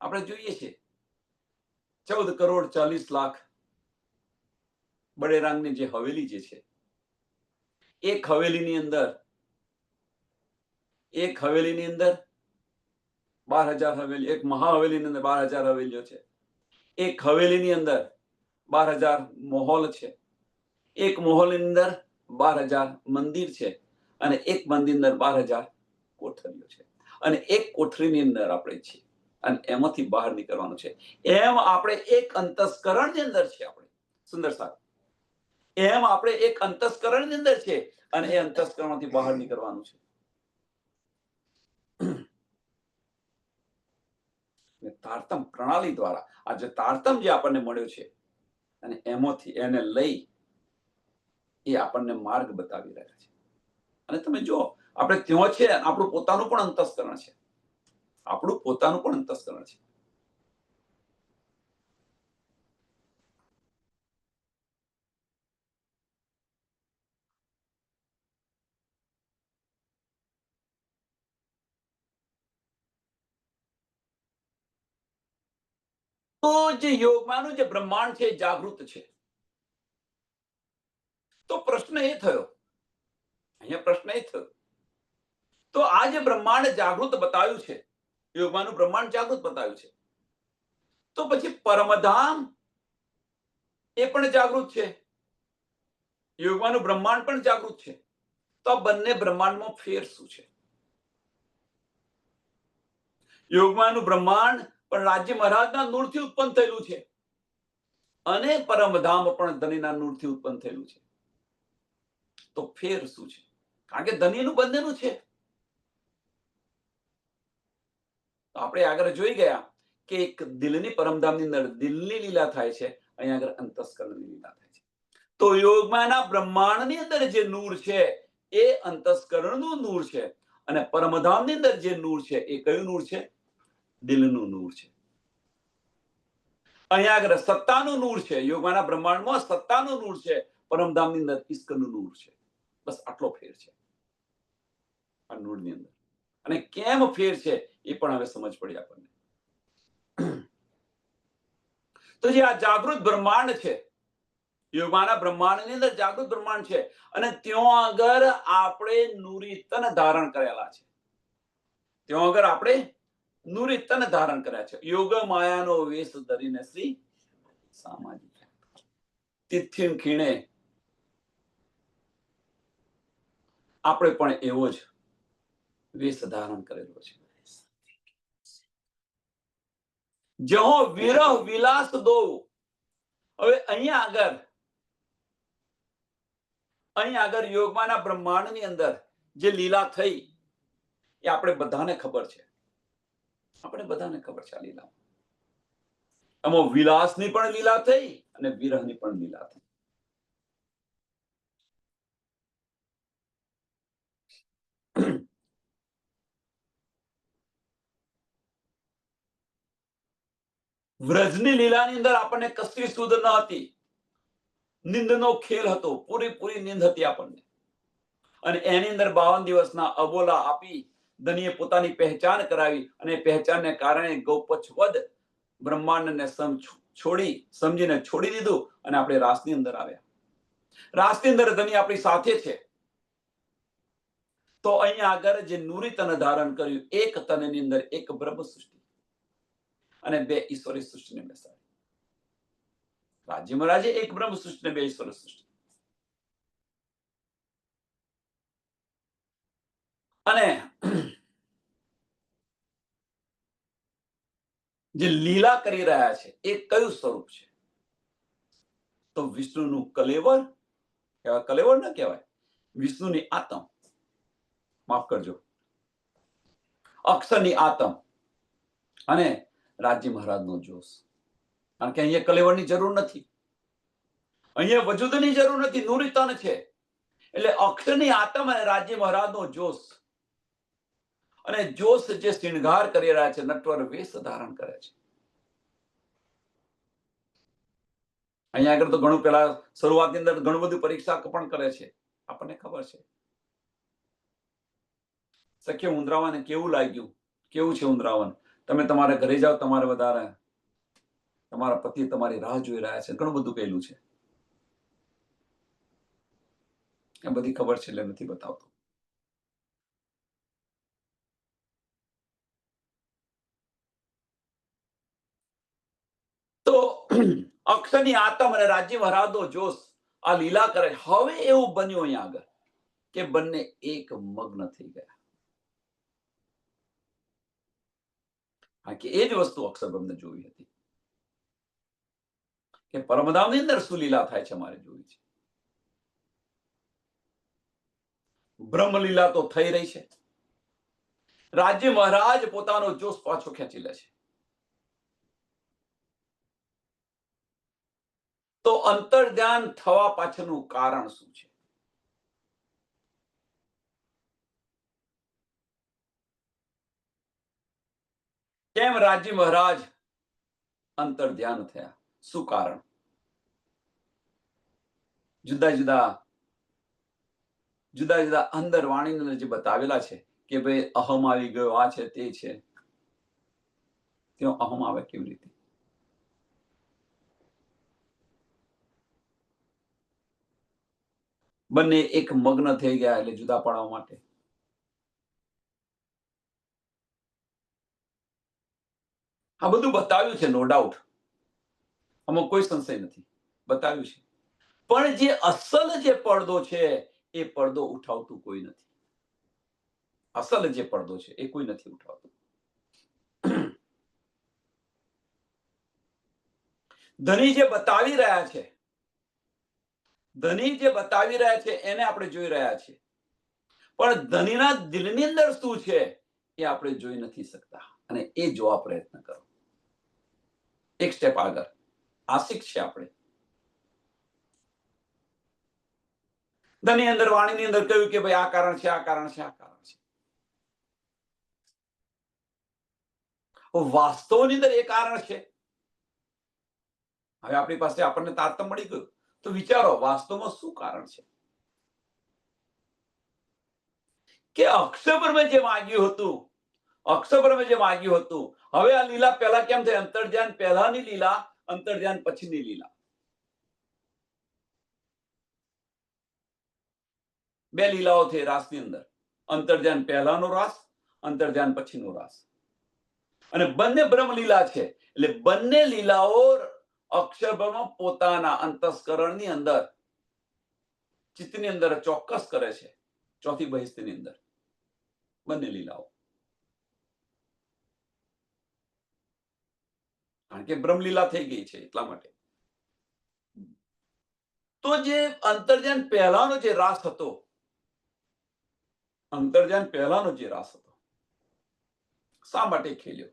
આપણે જોઈએ છીએ 14,40,00,000 બડેરાંગની જે હવેલી જે છે, એક હવેલીની અંદર 12,000 હવેલી, એક મહાહવેલીની અંદર 12,000 હવેલીઓ છે. એક હવેલીની અંદર 12,000 મહોલ છે. એક મહોલની અંદર 12,000 મંદિર છે. અને એક મંદિરની અંદર 12,000 કોઠરીઓ છે. અને એક કોઠરીની અંદર આપણે છીએ. અને એમાંથી બહાર નીકળવાનું છે. એમ આપણે એક અંતસ્કરણની અંદર છે. આપણે સુંદર સાહેબ, એમ આપણે એક અંતસ્કરણની અંદર છે. અને એ અંતસ્કરણમાંથી બહાર નીકળવાનું છે. તારતમ પ્રણાલી દ્વારા આ જે તારતમ જે આપણને મળ્યો છે, અને એમાંથી એને લઈ એ આપણને માર્ગ બતાવી રહ્યા છે. અને તમે જો આપણે ત્યાં છે, આપણું પોતાનું પણ અંતસ્કરણ છે, આપણું પોતાનું પણ અંતસ્કરણ છે. તો જે યોગમાંનું જે બ્રહ્માંડ છે જાગૃત છે. તો પ્રશ્ન એ થયો, અહીંયા પ્રશ્ન એ થયો, તો આ જે બ્રહ્માંડ જાગૃત બતાવ્યું છે, યોગમાંનું બ્રહ્માંડ જાગૃત બતાવ્યું છે, તો પછી પરમધામ એ પણ જાગૃત છે, યોગમાંનું બ્રહ્માંડ પણ જાગૃત છે. તો આ બંને બ્રહ્માંડમાં ફેર શું છે? યોગમાંનું બ્રહ્માંડ પણ રાજ્ય મહારાજના નૂરથી ઉત્પન્ન થયેલું છે અને પરમધામ પણ ધનીના નૂરથી ઉત્પન્ન થયેલું છે. તો ફેર શું છે? કારણ કે ધનીનું બંનેનું છે. તો આપણે આગળ જોઈ ગયા કે એક દિલની પરમધામની અંદર દિલની લીલા થાય છે, અહીંયા આગળ અંતસ્કરણની લીલા થાય છે. તો યોગમાંના બ્રહ્માંડની અંદર જે નૂર છે એ અંતસ્કરણનું નૂર છે, અને પરમધામની અંદર જે નૂર છે એ કયું નૂર છે? દિલનું નૂર છે. અહીંયા આગળ સત્તાનું નૂર છે, યોગમાંના બ્રહ્માંડમાં સત્તાનું નૂર છે, પરમધામની અંદર ઈશ્કનું નૂર છે. બસ આટલો ફેર છે આ નૂરની અંદર. અને કેમ ફેર છે એ પણ હવે સમજ પડી આપણને. તો જે આ જાગૃત બ્રહ્માંડ છે, યોગમાંના બ્રહ્માંડની અંદર જાગૃત બ્રહ્માંડ છે, અને ત્યાં આગળ આપણે નૂરી તન ધારણ કરેલા છે. ત્યાં આગળ આપણે નૂરી તન ધારણ કર્યા છે. યોગ માયાનો વેશ ધરીને શ્રી સામાજિક તિથિન ખીણે આપણે પણ એવો જ વેશ ધારણ કરેલો છે. જો વિરહ વિલાસ દો. હવે અહીંયા આગળ યોગમાંના બ્રહ્માંડની અંદર જે લીલા થઈ એ આપણે બધાને ખબર છે. આપણે બધાને ખબર છે આ લીલા. આમાં વિલાસની પણ લીલા થઈ અને વિરહની પણ લીલા થઈ. વ્રજની લીલાની અંદર આપણને કશી સુધ ન હતી. નિંદનો ખેલ હતો, પૂરી નિંદ હતી આપણને. અને એની અંદર 52 દિવસના અબોલા આપી ધનીએ પોતાની પહેચાન કરાવી, અને પહેચાનને કારણે ગૌપક્ષવદ બ્રહ્માંડને સમજીને છોડી દીધું, અને આપણે રાસની અંદર આવ્યા. રાસની અંદર ધની આપણી સાથે છે. તો અહીંયા આગળ જે નૂરી તન ધારણ કર્યું, એક તનની અંદર એક બ્રહ્મ સૃષ્ટિ અને 2 ઈશ્વરી સૃષ્ટિને બેસાડી. રાજ્ય મહારાજે એક બ્રહ્મ સૃષ્ટિ ને 2 ઈશ્વરી સૃષ્ટિ. અને જે લીલા કરી રહ્યા છે એ કયું સ્વરૂપ છે? તો વિષ્ણુનું કલેવર કહેવાય. કલેવર ન કહેવાય, વિષ્ણુની આત્મ, માફ કરજો, અક્ષરની આત્મ અને રાજ્ય મહારાજનો જોશ. કારણ કે અહીંયા કલેવરની જરૂર નથી, અહીંયા વજૂદની જરૂર નથી, નૂરી તન છે. એટલે અક્ષરની આત્મ અને રાજ્ય મહારાજનો જોશ. અને જોશ જે શૃંગાર કરી રહ્યા છે, નટવર વેશ ધારણ કરે છે. અહીંયા આગળ તો ઘણું પેલા શરૂઆતની અંદર ઘણું બધું પરીક્ષા પણ કરે છે, આપણને ખબર છે. સખ્ય ઉંદરાવાને કેવું લાગ્યું? કેવું છે ઉંદરાવન? તમે તમારા ઘરે જાઓ, તમારે વધારે તમારા પતિ તમારી રાહ જોઈ રહ્યા છે, ઘણું બધું કહેલું છે. એ બધી ખબર છે એટલે નથી બતાવતો. તો અક્ષરની આત્મ અને રાજ્ય મહારાજનો જોશ આ લીલા કરે. હવે એવું બન્યું અહીંયા આગળ કે બંને એક મગ્ન થઈ ગયા. હા, કે એ જ વસ્તુ અક્ષરબ્રહ્મને જોવી હતી કે પરમધામની અંદર શું લીલા થાય છે મારે જોવી છે. બ્રહ્મલીલા તો થઈ રહી છે. રાજ્ય મહારાજ પોતાનો જોશ પાછો ખેંચી લે છે. તો અંતર ધ્યાન થવા પાછળનું કારણ શું છે? કેમ રાજી મહારાજ અંતર ધ્યાન થયા? શું કારણ? જુદા જુદા જુદા જુદા અંદર વાણીની અંદર જે બતાવેલા છે કે ભાઈ અહમ આવી ગયો, આ છે તે છે, ત્યાં અહમ આવે કેવી રીતે? બંને એક મગ્ન થઈ ગયા એટલે જુદા પાડવા માટે. આ બધું બતાવ્યું છે, નો ડાઉટ, આમાં કોઈ સંશય નથી, બતાવ્યું છે. પણ જે અસલ જે પડદો છે એ પડદો ઉઠાવતું કોઈ નથી. અસલ જે પડદો છે એ કોઈ નથી ઉઠાવતું. ધની જે બતાવી રહ્યા છે, ધની જે બતાવી રહ્યા છે એને આપણે જોઈ રહ્યા છીએ, પણ ધનીના દિલની અંદર શું છે એ આપણે જોઈ નથી શકતા, અને એ જોવા પ્રયત્ન કરો. એક સ્ટેપ આગળ આશિક છે આપણે. ધની અંદર વાણીની અંદર કહ્યું કે ભાઈ આ કારણ છે, આ કારણ છે, આ કારણ છે. વાસ્તવની અંદર એ કારણ છે. હવે આપણી પાસે આપણને તારતમ્ય મળી ગયું, તો વિચારો વાસ્તવમાં શું કારણ છે? કે અક્ષરબ્રહ્મે જે માગ્યું હતું, અક્ષરબ્રહ્મે જે માગ્યું હતું, હવે આ લીલા પહેલા કેમ થઈ? અંતર્ધ્યાન પહેલાની લીલા, અંતર્ધ્યાન પછીની લીલા. બે લીલાઓ થઈ રાસની અંદર. અંતર્ધ્યાન પહેલાનો રાસ, અંતર્ધ્યાન પછીનો રાસ. અને બંને બ્રહ્મલીલા છે, એટલે બંને લીલાઓ અક્ષરબ્રહ્મ પોતાના અંતસ્કરણની અંદર, ચિત્તની અંદર ચોક્કસ કરે છે, ચોથી બહિસ્તની અંદર બંને લીલાઓ. કારણ કે બ્રહ્મલીલા થઈ ગઈ છે એટલા માટે. તો જે અંતર્ધ્યાન પહેલાનો જે રાસ હતો, અંતર્ધ્યાન પહેલાનો જે રાસ હતો, શા માટે ખેલ્યો?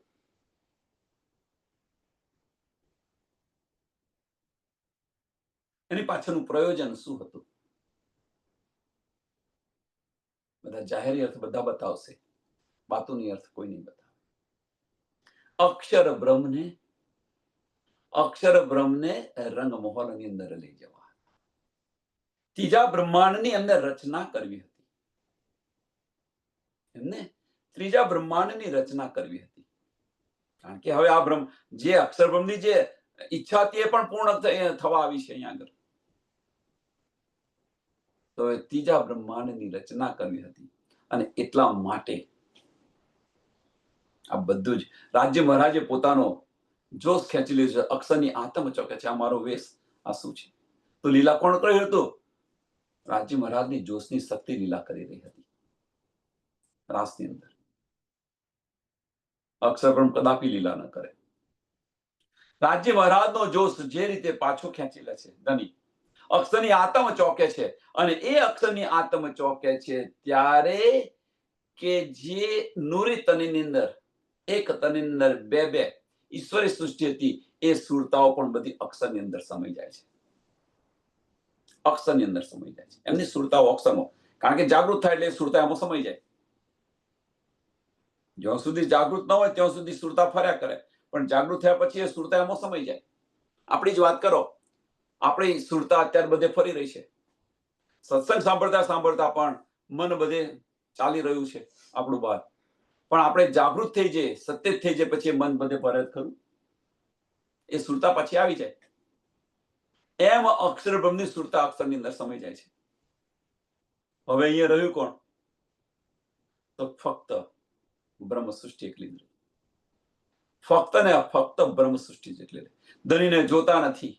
એની પાછળનું પ્રયોજન શું હતું? બધા જાહેરી અર્થ બધા બતાવશે, બાતોની અર્થ કોઈ નહીં બતાવે. અક્ષર બ્રહ્મને રંગમહોલની અંદર લઈ જવા, ત્રીજા બ્રહ્માંડની અંદર રચના કરવી હતી. એમને ત્રીજા બ્રહ્માંડની રચના કરવી હતી. કારણ કે હવે આ બ્રહ્મ, જે અક્ષર બ્રહ્મની જે ઈચ્છા હતી એ પણ પૂર્ણ થવા આવી છે અહીંયા આગળ. તો ત્રીજા બ્રહ્માંડની રચના કરવી હતી, અને એટલા માટે આ બધું જ રાજ્ય મહારાજે પોતાનો જોશ ખેંચી લીધો છે. અક્ષરની આતમ ચોકે છે, આ મારો વેશ, આ શું છે? તો લીલા કોણ કર્યું હતું? રાજ્ય મહારાજની જોશની શક્તિ લીલા કરી રહી હતી રાસની અંદર. અક્ષરબ્રહ્મ કદાપી લીલા ન કરે. રાજ્ય મહારાજનો જોશ જે રીતે પાછો ખેંચી લે છે ધની, અક્ષરની આતમ ચોકે છે, અને એ અક્ષરની આતમ ચોકે છે ત્યારે કે જે નૂરી તનની અંદર, એક તનની અંદર બે બે ઈશ્વરી સૃષ્ટિ હતી, એ સુરતાઓ પણ બધી અક્ષરની અંદર સમાઈ જાય છે. અક્ષરની અંદર સમાઈ જાય છે એમની સુરતાઓ અક્ષરમાં. કારણ કે જાગૃત થાય એટલે સુરતા એમાં સમાઈ જાય. જ્યાં સુધી જાગૃત ન હોય ત્યાં સુધી સુરતા ફર્યા કરે, પણ જાગૃત થયા પછી એ સુરતા એમાં સમાઈ જાય. આપણી જ વાત કરો, આપણી સુરતા અત્યારે બધે ફરી રહી છે. સત્સંગ સાંભળતા સાંભળતા પણ મન બધે ચાલી રહ્યું છે આપણું બહાર, પણ આપણે જાગૃત થઈ જઈએ, સત્ય થઈ જાય પછી મન બધે ફરે ખરું, એ સુરતા પછી આવી જાય. એમ અક્ષર બ્રહ્મની સુરતા અક્ષરની અંદર સમાઈ જાય છે. હવે અહીંયા રહ્યું કોણ? તો ફક્ત બ્રહ્મ સૃષ્ટિ એકલી જ રહી. ફક્ત ને ફક્ત બ્રહ્મ સૃષ્ટિ જેટલી રહી. ધનીને જોતા નથી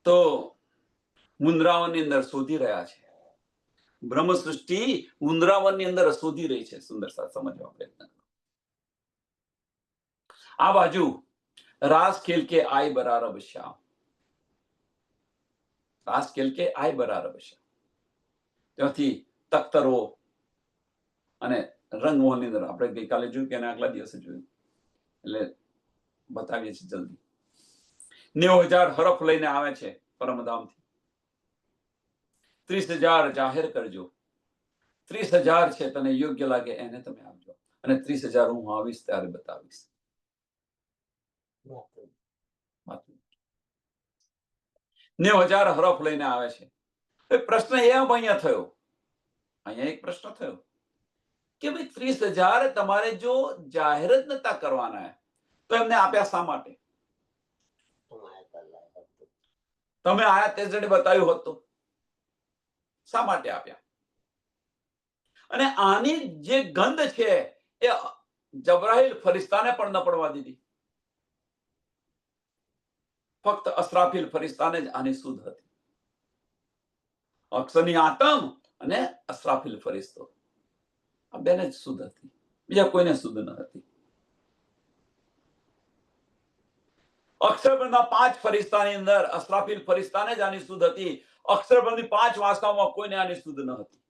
તો મુંદ્રાવનની અંદર શોધી રહ્યા છે. બ્રહ્મ સૃષ્ટિ મુંદ્રાવનની અંદર શોધી રહી છે. સુંદર સાથ સમજવા પ્રયત્ન કરો. આ બાજુ રાસ ખેલ કે આય બરારબ શ્યામ, રાસ ખેલ કે આય બરારબ શ્યામ. ત્યાંથી તખ્તરો અને રંગમોહનની અંદર આપણે ગઈકાલે જોયું કે આગલા દિવસે જોયું, એટલે બતાવીએ છીએ જલ્દી. 90,000 હરફ લઈને આવે છે પરમધામથી. 30,000 જાહેર કરજો. 30,000 છે, તને યોગ્ય લાગે એને તમે આપજો, અને 30,000 હું આવીશ ત્યારે બતાવીશ. 90,000 હરફ લઈને આવે છે. પ્રશ્ન એ અહીંયા થયો, અહીંયા એક પ્રશ્ન થયો કે ભાઈ 30,000 તમારે જો જાહેર જ નતા કરવાના તો એમને આપ્યા શા માટે? તમે આયા તે જણે બતાવ્યું હોત તો શા માટે આપ્યા? અને આની જે ગંધ છે એ જબરાઈલ ફરિશ્તાને પણ ન પડવા દીધી. ફક્ત અસરાફીલ ફરિશ્તાને જ આની સુધ હતી. અક્ષરની આતમ અને અસરાફીલ ફરિશ્તો, આ બેને જ સુધ હતી, બીજા કોઈને સુધ ન હતી. અક્ષરબંધના 5 ફરિશ્તાની અંદર અસરાફીલ ફરિશ્તાને જ આની સુધ હતી. અક્ષરબંધની 5 વાસ્તાઓમાં કોઈને આની સુધ ન હતી.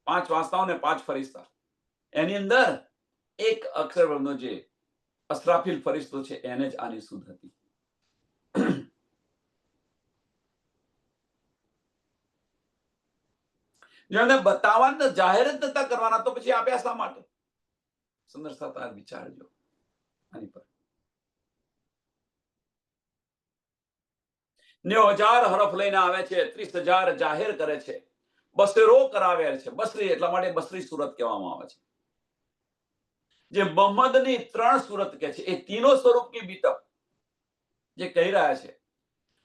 5 વાસ્તાઓ ને 5 ફરિશ્તા, એની અંદર એક અક્ષરબંધનો જે અસરાફીલ ફરિશ્તો છે એને જ આની સુધ હતી. જેને બતાવવાના જાહેર જ નતા કરવાના તો પછી આપ્યા શા માટે? સુંદર સાતાર વિચારજો આની પર. 90,000 હરફ લઈને આવે છે, 30,000 જાહેર કરે છે, બસરો કરાવે છે. બસરી એટલા માટે બસરી સુરત કહેવામાં આવે છે. જે મોહમ્મદની 3 સુરત કે છે એ તીનો સ્વરૂપ કી બીતક જે કહી રહ્યા છે.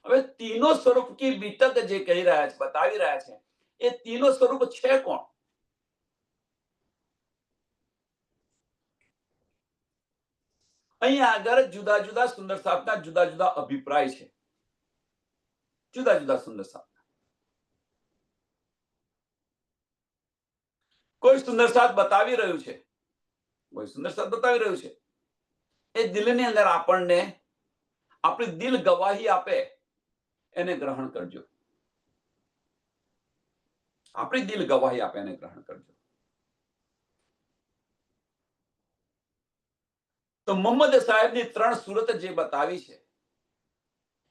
હવે તીનો સ્વરૂપ કી બીતક જે કહી રહ્યા છે, બતાવી રહ્યા છે, એ તીનો સ્વરૂપ છે કોણ? અહીંયા આગળ જુદા જુદા સુંદર સાતના જુદા જુદા અભિપ્રાય છે. જુદા જુદા સુંદર સાત. કોઈ સુંદર સાત બતાવી રહ્યું છે, કોઈ સુંદર સાત બતાવી રહ્યું છે. એ દિલની અંદર આપણને આપણી દિલ ગવાહી આપે એને ગ્રહણ કરજો. આપણી દિલ ગવાહી આપે એને ગ્રહણ કરજો. તો મોહમ્મદ સાહેબની 3 સુરત જે બતાવી છે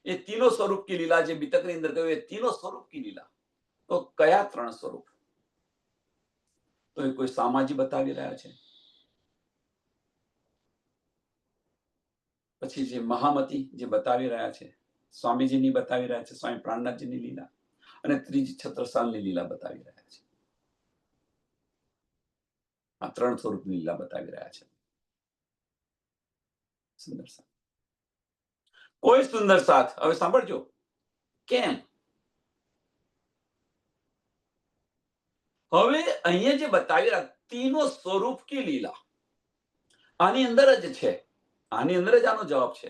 એ તીનો સ્વરૂપ કી લીલા, જે બીતકની અંદર કહ્યું એ તીનો સ્વરૂપ કી લીલા. તો કયા 3 સ્વરૂપ? તો એ કોઈ સામાજી બતાવી રહ્યા છે, પછી જે મહામતી જે બતાવી રહ્યા છે, સ્વામીજીની બતાવી રહ્યા છે, સ્વામી પ્રાણનાથજીની લીલા, અને ત્રીજી છત્રસાલની લીલા બતાવી રહ્યા છે. આ 3 સ્વરૂપની લીલા બતાવી રહ્યા છે. સુંદર સાથ, કોઈ સુંદર સાથ. હવે સાંભળજો કેમ. હવે અહીંયા જે બતાવી રહ્યા તીનો સ્વરૂપ કી લીલા, આની અંદર જ છે, આની અંદર જ આનો જવાબ છે.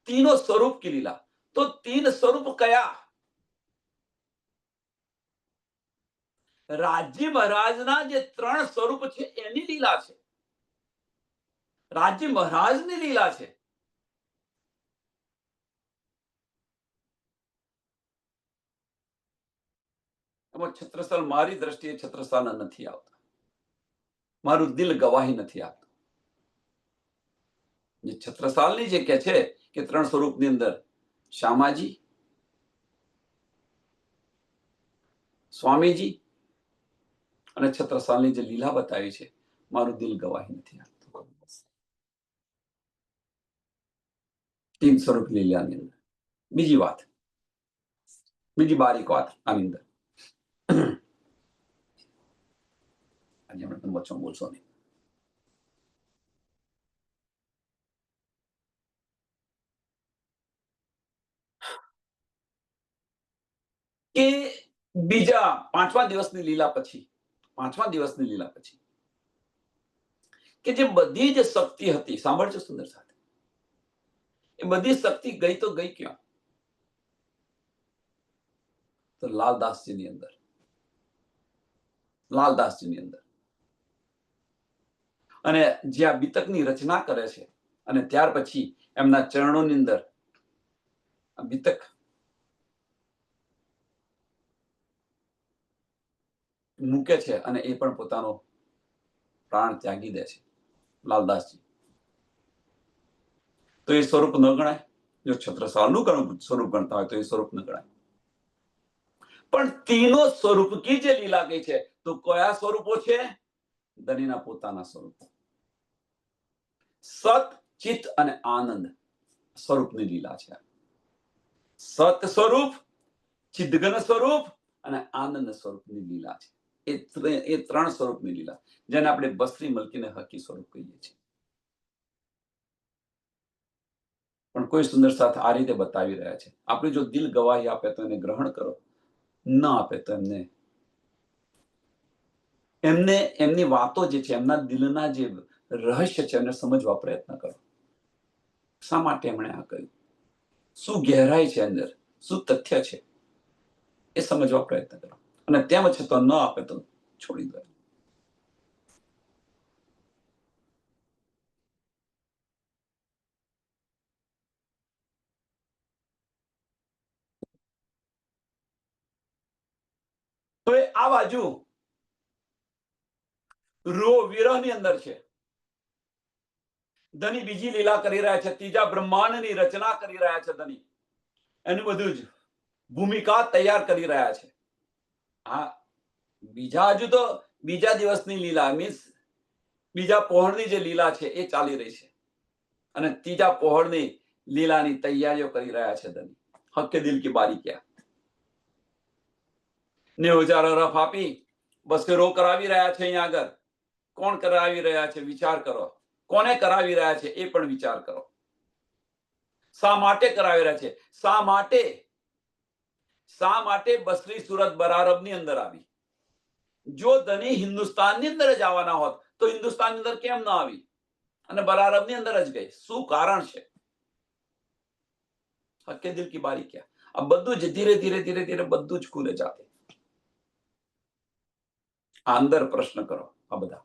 તીનો સ્વરૂપ કી લીલા. તો 3 સ્વરૂપ કયા? રાજજી મહારાજના જે 3 સ્વરૂપ છે એની લીલા છે. રાજજી મહારાજની લીલા છે. એમાં છત્રસાલ મારી દ્રષ્ટિએ છત્રસાલ નથી આવતા. મારું દિલ ગવાહી નથી આપતું. જે છત્રસાલની જે કે છે કે 3 સ્વરૂપની અંદર શ્યામાજી, સ્વામીજી અને છત્રસાલની જે લીલા બતાવી છે, મારું દિલ ગવાહી નથી આપતું. 3 સ્વરૂપ લીલાની અંદર. બીજી વાત, બીજી બારીક વાત આની અંદર, આજે આપણે તમે વચ્ચે બોલશો નહીં. કે બીજા 5મા દિવસની લીલા પછી, 5મા દિવસની લીલા પછી કે જે બધી જ શક્તિ હતી, સાંભળજો સુંદર સાથે, એ બધી શક્તિ ગઈ તો ગઈ ક્યાં? તો લાલદાસજીની અંદર. લાલદાસજીની અંદર. અને જે આ બીતકની રચના કરે છે અને ત્યાર પછી એમના ચરણોની અંદર બીતક મૂકે છે અને એ પણ પોતાનો પ્રાણ ત્યાગી દે છે, લાલદાસજી. તો એ સ્વરૂપ ન ગણાય? જો છત્રસાલનું સ્વરૂપ ગણતા હોય તો એ સ્વરૂપ ન ગણાય. પણ તીનો સ્વરૂપ કી જે લીલા કઈ છે તો કયા સ્વરૂપો છે? ધનીના પોતાના સ્વરૂપો. સત, ચિત્ત અને આનંદ સ્વરૂપની લીલા છે. સત સ્વરૂપ, ચિદઘન સ્વરૂપ અને આનંદ સ્વરૂપની લીલા છે. એ ત્રણ સ્વરૂપની લીલા, જેને આપણે બસરી મલકીને હકી સ્વરૂપ કહીએ છીએ. પણ કોઈ સુંદર સાથ આ રીતે બતાવી રહ્યા છે. આપણે જો દિલ ગવાહી આપે તો એને ગ્રહણ કરો, ન આપે તો એમની વાતો જે છે, એમના દિલના જે રહસ્ય છે એને સમજવા પ્રયત્ન કરો. શા માટે એમણે આ કહ્યું, શું ગહેરાઈ છે અંદર, શું તથ્ય છે, એ સમજવા પ્રયત્ન કરો. અને તેમ છતાં ન આપે તો છોડી દો. તો આ બાજુ વિરહની અંદર છે. ધની બીજી લીલા કરી રહ્યા છે, ત્રીજા બ્રહ્માંડની રચના કરી રહ્યા છે. ધની એનું બધું જ ભૂમિકા તૈયાર કરી રહ્યા છે. હા, હજુ તો બીજા દિવસની લીલા, મીન્સ બીજા પહોળની જે લીલા છે એ ચાલી રહી છે. અને ત્રીજા પહોળની લીલાની તૈયારીઓ કરી રહ્યા છે ધની. હક્કે દિલ કી બારી ક્યાં 90,000 રફ આપી બસ્કરો કરાવી રહ્યા છે. અહીંયા આગળ કોણ કરાવી રહ્યા છે વિચાર કરો. કોને કરાવી રહ્યા છે એ પણ વિચાર કરો. શા માટે કરાવી રહ્યા છે? શા માટે બસરી સુરત બરારબની અંદર આવી? જો ધની હિન્દુસ્તાનની અંદર જ આવવાના હોત તો હિન્દુસ્તાનની અંદર કેમ ના આવી અને બરારબની અંદર જ ગઈ? શું કારણ છે? હક્કે દિલ કી બારી ક્યાં? આ બધું જ ધીરે ધીરે ધીરે ધીરે બધું જ ખુલે જાતે. અંદર પ્રશ્ન કરો. આ બધા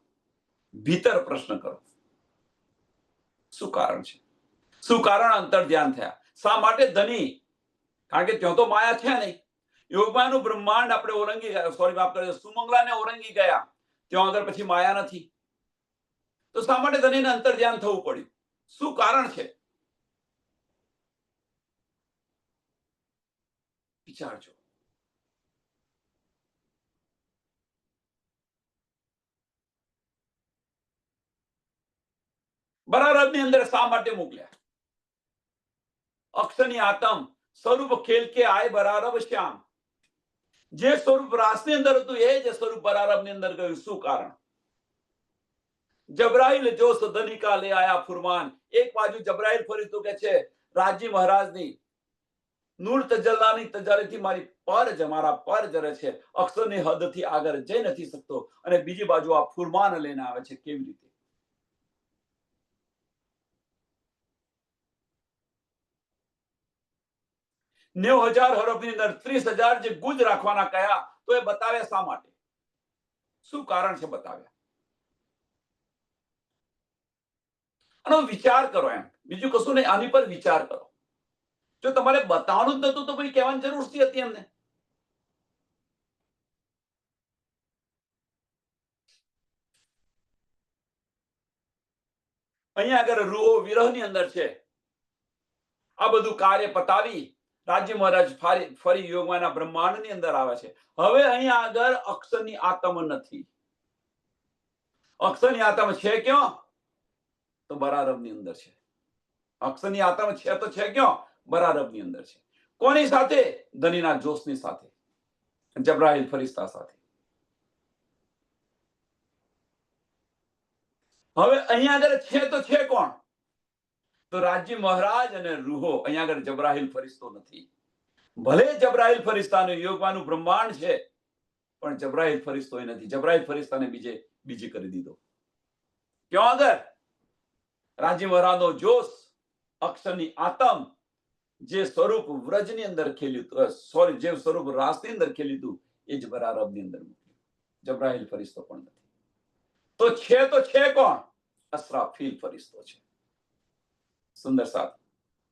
ભીતર પ્રશ્ન કરો. શું કારણ છે? શું કારણ અંતર ધ્યાન થયા? શા માટે ધની? કારણ કે ત્યાં તો માયા છે નહીં. યોગમાનું બ્રહ્માંડ આપણે ઓળંગી ગયા, સોરી માફ કરજો, સુમંગલાને ઓળંગી ગયા. ત્યાં આગળ પછી માયા નથી. તો શા માટે ધનીને અંતર ધ્યાન થવું પડ્યું? શું કારણ છે? વિચારજો. બરારબની અંદર શા માટે મોકલ્યા? અક્ષરની આતમ સ્વરૂપ ખેલ કે આય બરારબ શ્યામ. જે સ્વરૂપ રાસની અંદર હતું એ જ સ્વરૂપ બરારબની અંદર ગયું. શું કારણ? જબરાઈલ જો ધની કા લે આયા ફુરમાન. એક બાજુ જબરાઈલ ફરીસ્તો કે છે રાજી મહારાજની નૂર તજલ્લાની તજારીથી મારી પર જ, મારા પર જરે છે, અક્ષરની હદથી આગળ જઈ નથી શકતો. અને બીજી બાજુ આ ફુરમાન લઈને આવે છે. કેવી રીતે? નેવું હજાર હરફની અંદર 30,000 જે ગુજ રાખવાના કયા તો એ બતાવ્યા શા માટે? શું કારણ છે બતાવ્યા? આનો વિચાર કરો. એમ બીજું કશું નહીં, આની પર વિચાર કરો. જો તમારે બતાવવાનું જ નતું તો ભાઈ કહેવાની જરૂર શી હતી એમને? અહીંયા આગળ રૂહો વિરહની અંદર છે. આ બધું કાર્ય પતાવી રાજ્ય મહારાજ ફરી યોગમાના બ્રહ્માંડની અંદર આવે છે. હવે અહીંયા આગળ અક્ષરની આતમ નથી. અક્ષરની આતમ છે ક્યાં? તો બરારબની અંદર છે. અક્ષરની આતમ છે તો છે ક્યાં? બરારબની અંદર છે. કોની સાથે? ધનીના જોશની સાથે, જબ્રાઈલ ફરિશ્તા સાથે. હવે અહીંયા આગળ છે તો છે કોણ? તો રાજ્ય મહારાજ અને રૂહો. અહીંયા આગળ જબ્રાઈલ ફરિશ્તો નથી. ભલે જબ્રાઈલ ફરિશ્તાનું યોગવાનું બ્રહ્માંડ છે, પણ જબ્રાઈલ ફરિશ્તો એ નથી. જબ્રાઈલ ફરિશ્તાને બીજી કરી દીધો. ક્યાં આગળ? રાજ્ય મહારાજનો જોશ, અક્ષરની આતમ, જે સ્વરૂપ વ્રજની અંદર ખેલ્યું હતું, સોરી, જે સ્વરૂપ રાસની અંદર ખેલ્યું હતું એ જ બરારબની અંદર મૂક્યું. જબ્રાઈલ ફરિશ્તો પણ નથી. તો છે કોણ? અસરાફીલ ફરિશ્તો છે. સુંદર સાથ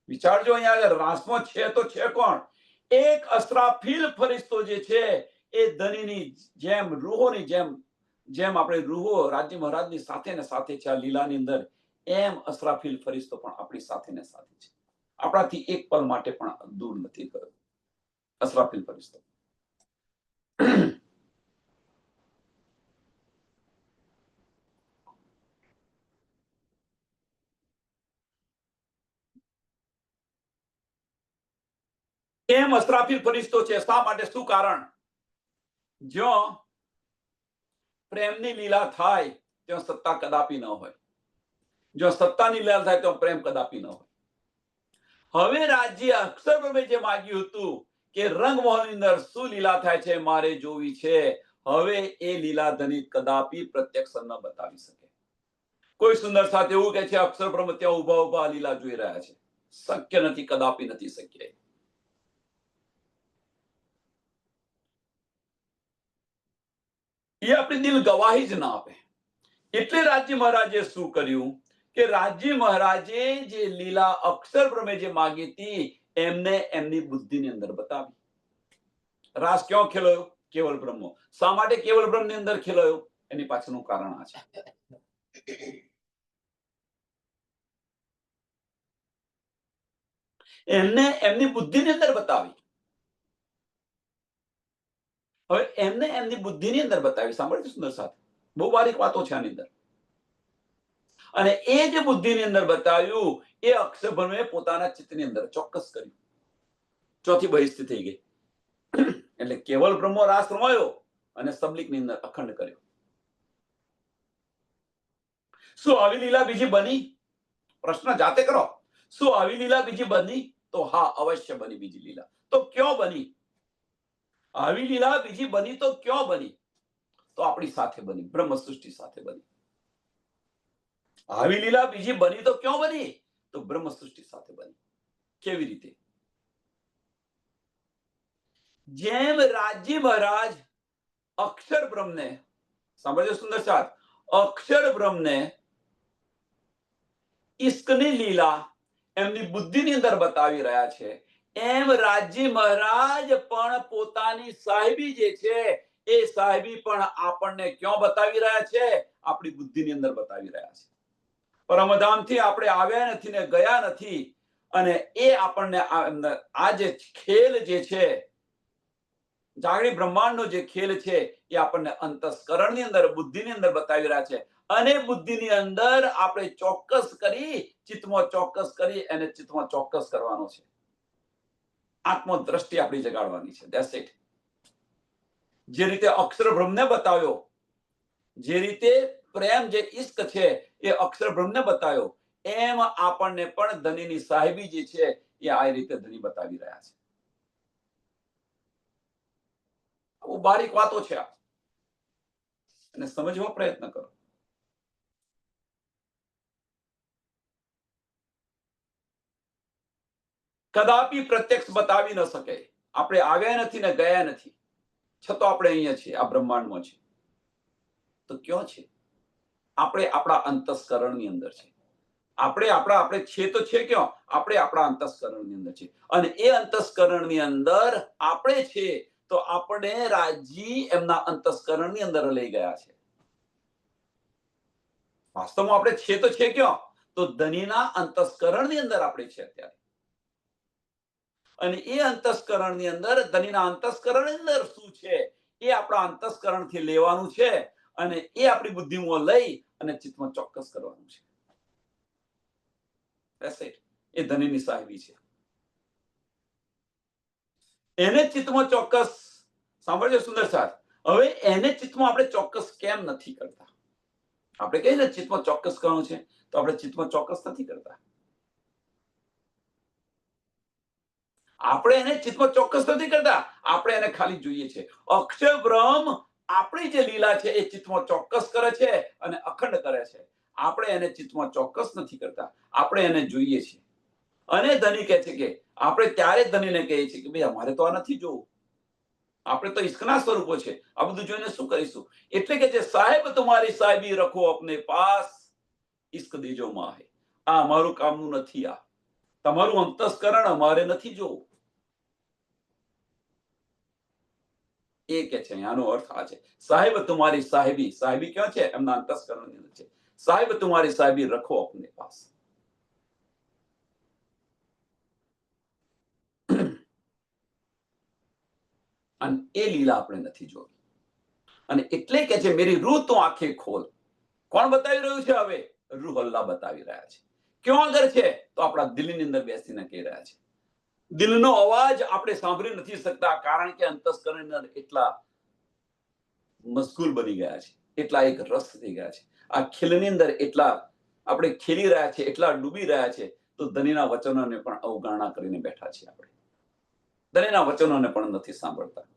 વિચારજો. અહીંયા આગળ રાસમાં છે તો છે કોણ? એક અસરાફીલ ફરિશ્તો જે છે એ ધનીની જેમ, રૂહોની જેમ આપણે રૂહો રાજ્ય મહારાજની સાથે ને સાથે છે આ લીલાની અંદર, એમ અસરાફીલ ફરિશ્તો પણ આપણી સાથે ને સાથે છે. આપણાથી એક પલ માટે પણ દૂર નથી ગયો. અસરાફીલ ફરિશ્તો કેમ અસરાફીલ ફરિશ્તો છે? શા માટે? શું કારણ? જો પ્રેમની લીલા થાય ત્યાં સત્તા કદાપી ન હોય. જો સત્તાની લીલા થાય તો પ્રેમ કદાપી ન હોય. હવે રાજ્ય અક્ષરબ્રહ્મે જે માગ્યું હતું કે રંગમહોલની અંદર શું લીલા થાય છે મારે જોવી છે, હવે એ લીલા ધની કદાપી પ્રત્યક્ષ ન બતાવી શકે. કોઈ સુંદર સાથે એવું કે છે અક્ષરબ્રહ્મ ત્યાં ઉભા ઉભા લીલા જોઈ રહ્યા છે. શક્ય નથી, કદાપી નથી શક્ય. એ આપણી દિલ ગવાહી જ ના આપે. એટલે રાજ્ય મહારાજે શું કર્યું કે રાજ્ય મહારાજે જે લીલા અક્ષરબ્રહ્મે જે માગી હતી એમને એમની બુદ્ધિની અંદર બતાવી. રાસ ક્યાં ખેલાયો? કેવલ બ્રહ્મ. શા માટે કેવલ બ્રહ્મની અંદર ખેલાયો? એની પાછળનું કારણ આ છે. એમને એમની બુદ્ધિની અંદર બતાવી. હવે એમને એમની બુદ્ધિની અંદર બતાવી. સાંભળજો સુંદર સાથ, બહુ બારીક વાતો છે આની અંદર. અને એ જે બુદ્ધિની અંદર બતાવ્યું એ અક્ષરબ્રહ્મે પોતાના ચિત્તની અંદર ચોક્કસ કર્યું. ચોથી બહિષ્ઠ થઈ ગઈ. એટલે કેવલ બ્રહ્મો રાસ રમાયો અને સબલિકની અંદર અખંડ કર્યો. શું આવી લીલા બીજી બની? પ્રશ્ન જાતે કરો. શું આવી લીલા બીજી બની? તો હા, અવશ્ય બની બીજી લીલા. તો ક્યાં બની? આવી લીલા બીજી બની તો ક્યાં બની? તો આપણી સાથે બની, બ્રહ્મ સૃષ્ટિ સાથે બની. આવી લીલા બીજી બની તો ક્યાં બની? તો બ્રહ્મ સૃષ્ટિ સાથે બની. કેવી રીતે? જેમ રાજ્ય મહારાજ અક્ષર બ્રહ્મને, સાંભળજો સુંદર સાથ, અક્ષર બ્રહ્મને ઈશ્કની લીલા એમની બુદ્ધિની અંદર બતાવી રહ્યા છે, એમ રાજ્ય મહારાજ પણ પોતાની સાહેબી જે છે એ સાહેબી પણ આપણને ક્યાં બતાવી રહ્યા છે? આપણી બુદ્ધિની અંદર બતાવી રહ્યા છે. પરમધામથી આપણે આવ્યા નથી ને ગયા નથી, અને એ આપણને આ જે ખેલ જે છે, જાગૃત બ્રહ્માંડનો જે ખેલ છે એ આપણને અંતસ્કરણની અંદર, બુદ્ધિની અંદર બતાવી રહ્યા છે. અને બુદ્ધિની અંદર આપણે ચોક્કસ કરી, ચિત્તમાં ચોક્કસ કરી, એને ચિત્તમાં ચોક્કસ કરવાનો છે. આત્મદ્રષ્ટિ આપણી જગાડવાની છે. That's it. જે રીતે અક્ષર બ્રહ્મને બતાવ્યો, જે રીતે પ્રેમ જે ઈશ્ક છે એ અક્ષર બ્રહ્મને બતાવ્યો, એમ આપણને પણ ધનીની સાહેબી જે છે એ આ રીતે ધની બતાવી રહ્યા છે. બહુ બારીક વાતો છે આ, અને સમજવા પ્રયત્ન કરો. કદાપી પ્રત્યક્ષ બતાવી ન શકે. આપણે આવ્યા નથી ને ગયા નથી, છતાં આપણે અહીંયા છીએ, આ બ્રહ્માંડમાં છે. તો ક્યાં છે? આપણે આપણા અંતસ્કરણની અંદર છે. આપણે છે તો છે ક્યાં? આપણે આપણા અંતસ્કરણની અંદર છે. અને એ અંતસ્કરણની અંદર આપણે છે તો આપણે રાજી એમના અંતસ્કરણની અંદર લઈ ગયા છે. વાસ્તવમાં આપણે છે તો છે ક્યાં? તો ધનીના અંતસ્કરણની અંદર આપણે છે અત્યારે. અને એ અંતસ્કરણની અંદર, ધનીના અંતસ્કરણની અંદર શું છે એ આપણા અંતસ્કરણથી લેવાનું છે, અને એ આપણી બુદ્ધિમાં લઈ અને ચિત્તમાં ચોક્કસ કરવાનું છે. એ ધનીની સાહેબી છે. એને ચિત્તમાં ચોક્કસ, સાંભળજો સુંદર સાથ, હવે એને ચિત્તમાં આપણે ચોક્કસ કેમ નથી કરતા? આપણે કહીએ ને ચિત્તમાં ચોક્કસ કરવાનું છે, તો આપણે ચિત્તમાં ચોક્કસ નથી કરતા. આપણે એને ચિત્તમાં ચોક્કસ નથી કરતા, આપણે એને ખાલી જોઈએ છે. અક્ષર બ્રહ્મ આપણી જે લીલા છે એ ચિત્તમાં ચોક્કસ કરે છે અને અખંડ કરે છે. આપણે એને ચિત્તમાં ચોક્કસ નથી કરતા, આપણે એને જોઈએ છીએ. અને ધની કહે છે કે આપણે ત્યારે ધનીને કહીએ છીએ કે ભાઈ અમારે તો આ નથી જોવું, આપણે તો ઈશ્કના સ્વરૂપો છે, આ બધું જોઈને શું કરીશું? એટલે કે જે સાહેબ તમારી સાહેબી રખો અપને પાસ, ઈશ્ક દેજો માહે. આ અમારું કામનું નથી. આ તમારું અંતસ્કરણ અમારે નથી જોવું. એ કે છે આનો અર્થ આ છે, સાહેબ તમારી સાહેબી. સાહેબી ક્યાં છે? એમના અંતસ્કરણની અંદર છે. સાહેબ તમારી સાહેબી રખો અપને પાસ. અને એ લીલા આપણે નથી જોવી. અને એટલે કે છે મેરી રૂહ તું આંખે ખોલ. કોણ બતાવી રહ્યું છે હવે? રૂહ અલ્લાહ બતાવી રહ્યા છે. ક્યાં આગળ છે? તો આપણા દિલની અંદર બેસીને કહી રહ્યા છે. દિલનો અવાજ આપણે સાંભળી નથી શકતા, કારણ કે અંતસ્કરણની અંદર એટલા મશગુલ બની ગયા છે, એટલા એક રસ થઈ ગયા છે. આ ખીલની અંદર એટલા આપણે ખીલી રહ્યા છે, એટલા ડૂબી રહ્યા છે, તો ધણીના વચનોને પણ અવગણના કરીને બેઠા છીએ આપણે. ધણીના વચનોને પણ નથી સાંભળતા.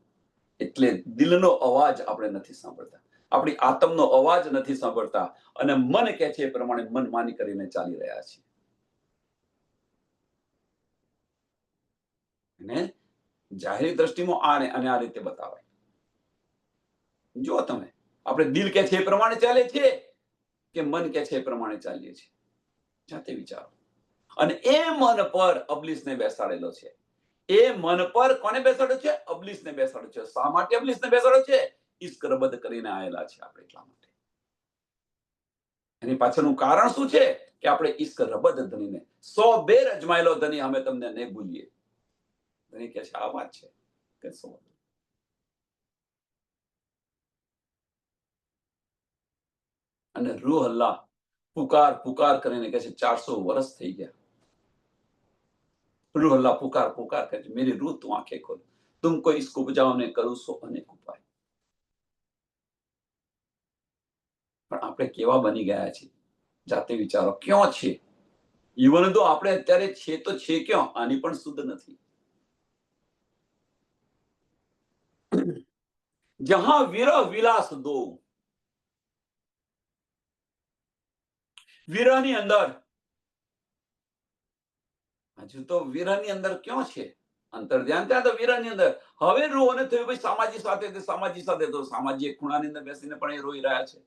એટલે દિલનો અવાજ આપણે નથી સાંભળતા, આપણી આત્મનો અવાજ નથી સાંભળતા, અને મન કે છે એ પ્રમાણે મનમાની કરીને ચાલી રહ્યા છીએ. અને જાહેરી દ્રષ્ટિમાં અને આ રીતે બતાવાય. જો તમે, આપણે દિલ કે છે એ પ્રમાણે ચાલે છે કે મન કે છે એ પ્રમાણે ચાલીએ છીએ? જાતે વિચારો. અને એ મન પર અબલીસને બેસાડેલો છે. એ મન પર કોને બેસાડ્યો છે? અબલીસને બેસાડ્યો છે. શા માટે અબલીસને બેસાડ્યો છે? ઈશ્ક રબદ કરીને આયેલા છે આપણે એટલા માટે. એની પાછળનું કારણ શું છે? કે આપણે ઈશ્ક રબદ ધનીને 100 બેર અજમાયેલો ધની અમે તમને નહીં ભૂલીએ. ધની કહે છે આ વાત છે કે અને રૂહ અલ્લાહ પુકાર પુકાર કરીને કહે છે 400 વર્ષ થઈ ગયા. रूह अल्लाह पुकार पुकार कर मेरी रूह तू आंखें खोल, तुमको इसको बुझावने करूं सो अनेक उपाय. પણ આપણે કેવા બની ગયા છીએ? જાતે વિચારો. ક્યાં છે? ઈવન તો આપણે અત્યારે છે તો છે ક્યાં? આની પણ શુદ્ધ નથી. જહાં વિરહ વિલાસ દો. વિરહની અંદર, હજુ તો વિરહની અંદર ક્યાં છે? અંતર ધ્યાન ત્યાં તો વિરહની અંદર. હવે રોને થયું ભાઈ સામાજી સાથે તો સામાજી એક ખૂણાની અંદર બેસીને પણ એ રોઈ રહ્યા છે,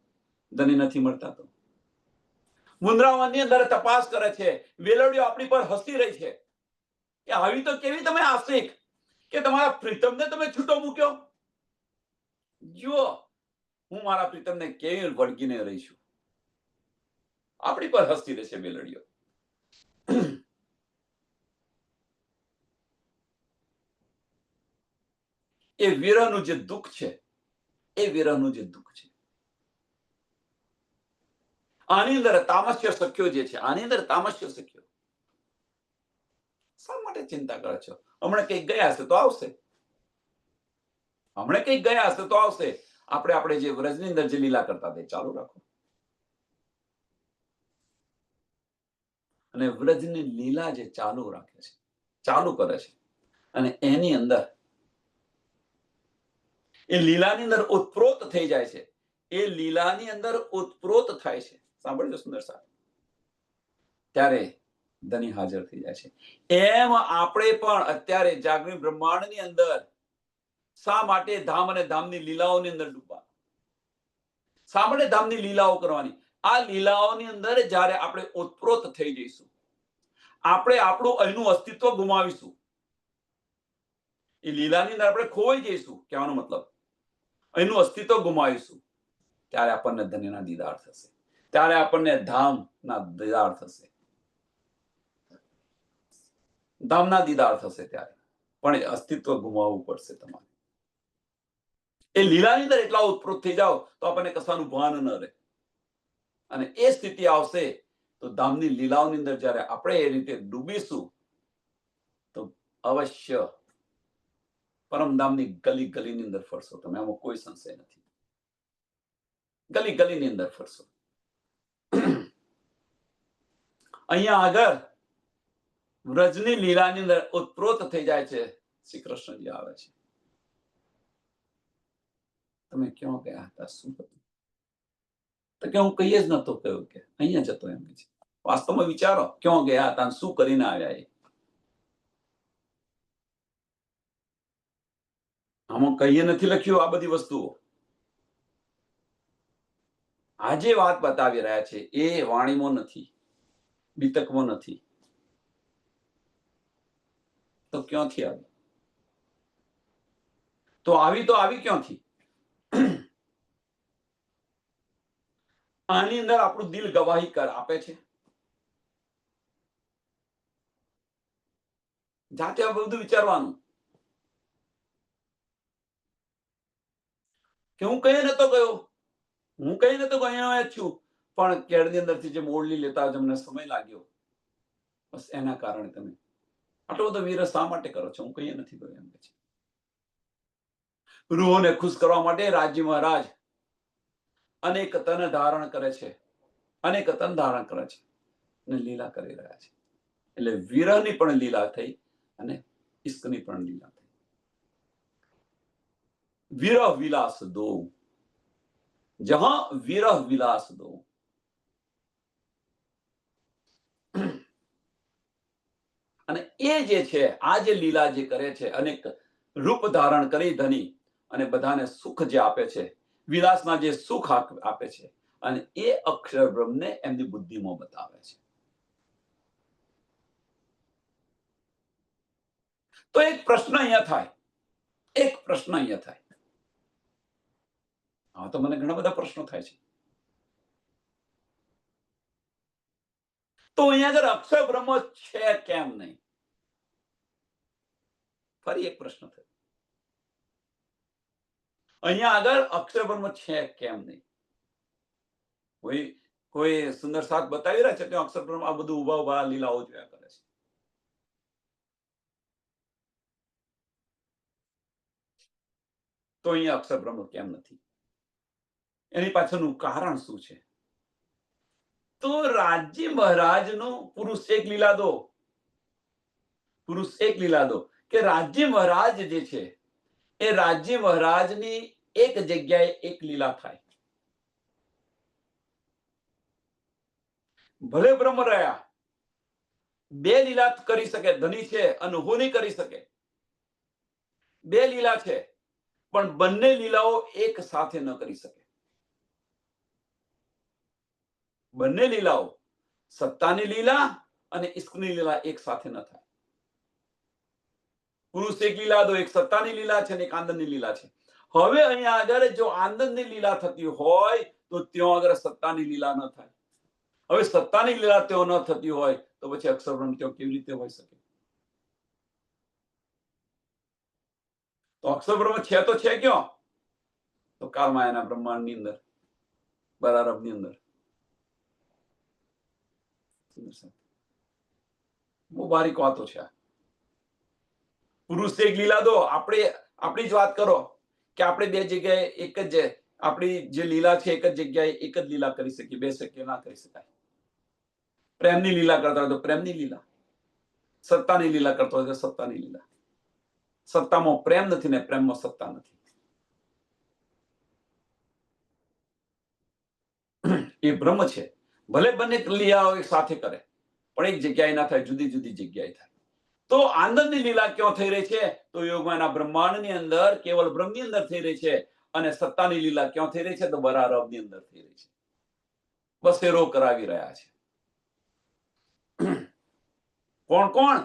ધની નથી મળતા તો. વૃંદાવનની અંદર તપાસ કરે છે, વેલડીઓ આપણી પર હસી રહી છે કે આવી તો કેવી તમે આશિક કે તમારા પ્રીતમને તમે છૂટો મૂક્યો. જો હું મારા પ્રીતમને કેવી વળગીને રહીશું. આપણી પર હસતી રહેશે વેલડીઓ. એ વિરહનું જે દુઃખ છે, એ વિરહનું જે દુઃખ છે. આની અંદર તામસ્ય સખ્યો જે છે, આની અંદર તામસ્ય સખ્યો શા માટે ચિંતા કરો છો? હમણાં કઈક ગયા હશે તો આવશે. હમણાં કઈક ગયા હશે તો આવશે. આપણે જે વ્રજની અંદર જે લીલા કરતા તે ચાલુ રાખો. અને વ્રજની લીલા જે ચાલુ રાખે છે, ચાલુ કરે છે, અને એની અંદર એ લીલાની અંદર ઉત્પ્રોત થઈ જાય છે. એ લીલાની અંદર ઉત્પ્રોત થાય છે. સાંભળજો સુંદર સાહેબ. ત્યારે ધની હાજર થઈ જાય છે. એમ આપણે પણ અત્યારે જાગૃત બ્રહ્માંડની અંદર શા માટે ધામ અને ધામની લીલાઓની અંદર ડૂબવા? શા માટે ધામની લીલાઓ કરવાની? આ લીલાઓની અંદર જ્યારે આપણે ઓતપ્રોત થઈ જઈશું, આપણે આપણું અહીંનું અસ્તિત્વ ગુમાવીશું. એ લીલાની અંદર આપણે ખોવાઈ જઈશું. કહેવાનો મતલબ અહીંનું અસ્તિત્વ ગુમાવીશું. ત્યારે આપણને ધન્યના દીદાર થશે, ત્યારે આપણને ધામના દીદાર થશે, ધામના દીદાર થશે. ત્યારે પણ એ અસ્તિત્વ ગુમાવવું પડશે તમારે. એ લીલાની અંદર એટલા ઉત્પ્રોત થઈ જાઓ તો આપણને કશાનું ભાન ન રહે. અને એ સ્થિતિ આવશે તો ધામની લીલાઓની અંદર જ્યારે આપણે એ રીતે ડૂબીશું તો અવશ્ય પરમધામની ગલી ગલીની અંદર ફરશો તમે, આમાં કોઈ સંશય નથી. ગલી ગલીની અંદર ફરશો. અહીંયા આગળ વ્રજની લીલાની અંદર ઉત્પ્રોત થઈ જાય છે. શ્રી કૃષ્ણજી આવે છે. તમે ક્યાં ગયા હતા? શું હતું? તો કે હું કહીએ જ નતો કહ્યું કે અહીંયા જતો એમ છે. વાસ્તવમાં વિચારો, ક્યાં ગયા હતા, શું કરીને આવ્યા? આમાં કહીએ નથી લખ્યું આ બધી વસ્તુઓ. આજે વાત બતાવી રહ્યા છે એ વાણીમાં નથી, બીતકમાં નથી. તો ક્યાંથી આવી? તો આવી ક્યાંથી? આની અંદર આપણું દિલ ગવાહી આપે છે. જાતે આ બધું વિચારવાનું. કે હું કઈ નતો ગયો, હું કઈ નતો ગયો, અહીંયા જ છું, પણ કેળની અંદરથી જે મોરલી લેતા તમને સમય લાગ્યો, બસ એના કારણે તમે આટલો બધો વિરહ શા માટે કરો છો? હું કઈ નથી ગયો એમ કે છે. રૂહોને ખુશ કરવા માટે રાજી મહારાજ અનેક તન ધારણ કરે છે, અનેક તન ધારણ કરે છે અને લીલા કરી રહ્યા છે. એટલે વિરહની પણ લીલા થઈ અને ઇશ્કની પણ લીલા થઈ. વિરહ વિલાસ દો, જહાં વિરહ વિલાસ દો. અને એ જે છે, આ જે લીલા જે કરે છે, અનેક રૂપ ધારણ કરી ધની અને બધાને સુખ જે આપે છે, વિલાસના જે સુખ આપે છે, અને એ અક્ષર બ્રહ્મને એમની બુદ્ધિમાં બતાવે છે. તો એક પ્રશ્ન અહીંયા થાય, એક પ્રશ્ન અહીંયા થાય. હા, તો મને ઘણા બધા પ્રશ્નો થાય છે. તો અહીંયા આગળ અક્ષર બ્રહ્મ છે કેમ નહીં? ફરી એક પ્રશ્ન થયો. અહીંયા આગળ અક્ષર બ્રહ્મ છે કેમ નહીં? કોઈ સુંદર સાથ બતાવી રહ્યા છે કે અક્ષર બ્રહ્મ આ બધું ઉભા ઉભા લીલાઓ જોયા કરે છે. તો અહીંયા અક્ષર બ્રહ્મ કેમ નથી? એની પાછળનું કારણ શું છે? તો રાજી મહારાજનો પુરુષ એક લીલા દો, પુરુષ એક લીલા દો, કે રાજી મહારાજ જે છે એ રાજી મહારાજની એક જગ્યાએ એક લીલા થાય. ભલે બ્રહ્મ રહ્યા, બે લીલા કરી શકે, ધની છે અને હું નહીં કરી શકે. બે લીલા છે, પણ બંને લીલાઓ એક સાથે ન કરી શકે. બંને લીલાઓ, સત્તાની લીલા અને ઇશ્કની લીલા એક સાથે ન થાય. પુરુષ એક લીલા દો, એક સત્તાની લીલા છે અને એક આનંદની લીલા છે. હવે અહીંયા આગળ જો આનંદની લીલા થતી હોય તો ત્યાં આગળ સત્તાની લીલા ન થાય. હવે સત્તાની લીલા ત્યાં ન થતી હોય તો પછી અક્ષર બ્રહ્મ ત્યાં કેવી રીતે હોઈ શકે? તો અક્ષર બ્રહ્મ છે તો છે ક્યાં? તો કાળમાયાના બ્રહ્માંડની અંદર, બરારબની અંદર. બહુ બારીક વાતો છે. પુરુષ એક લીલા દો, આપણી જ વાત કરો કે આપણે બે જગ્યાએ એક જ આપણી જે લીલા છે એક જ જગ્યાએ એક જ લીલા કરી શકીએ, બે શક્ય ના કરી શકાય. પ્રેમની લીલા કરતા હોય તો પ્રેમની લીલા, સત્તાની લીલા કરતો હોય તો સત્તાની લીલા. સત્તામાં પ્રેમ નથી ને પ્રેમમાં સત્તા નથી. એ બ્રહ્મ છે. ભલે બંને લીલાઓ એક સાથે કરે, પણ એક જગ્યાએ ના થાય, જુદી જુદી જગ્યાએ થાય. તો આનંદની લીલા ક્યાં થઈ રહી છે? તો યોગમાયાના બ્રહ્માંડની અંદર, કેવલ બ્રહ્મની અંદર થઈ રહી છે. અને સત્તાની લીલા ક્યાં થઈ રહી છે? તો બરારબની અંદર થઈ રહી છે. બસેરો કરાવી રહ્યા છે. કોણ કોણ?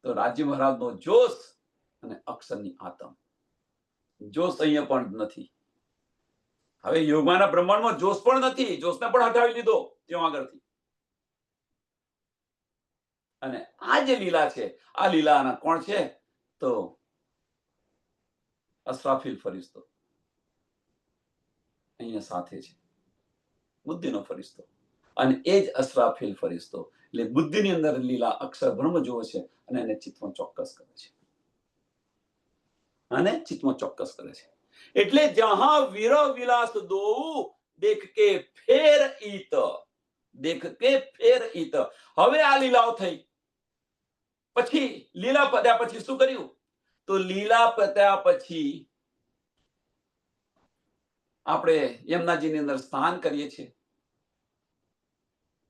તો રાજી મહારાજનો જોશ અને અક્ષરની આતમ. જોશ અહીંયા પણ નથી. હવે યોગમાયાના બ્રહ્માંડમાં જોશ પણ નથી, જોશને પણ હટાવી લીધો ત્યાં આગળથી. અને આ જે લીલા છે, આ લીલાના કોણ છે? તો અસરાફીલ ફરિશ્તો અહીંયા સાથે છે, બુદ્ધિનો ફરિશ્તો. અને એ જ અસરાફીલ ફરિશ્તો એટલે બુદ્ધિની અંદર લીલા અક્ષર બ્રહ્મ જોવે છે અને એને ચિત્તમાં ચોક્કસ કરે છે. અને ચિત્તમાં ચોક્કસ કરે છે. એટલે જહાં વિરહ વિલાસ દોઉ દેખ કે ફેર ઈત, દેખ કે ફેર ઈત. હવે આ લીલાઓ થઈ. પછી લીલા પત્યા પછી શું કર્યું? તો લીલા પત્યા પછી આપણે યમુનાજીની અંદર સ્નાન કરીએ છીએ.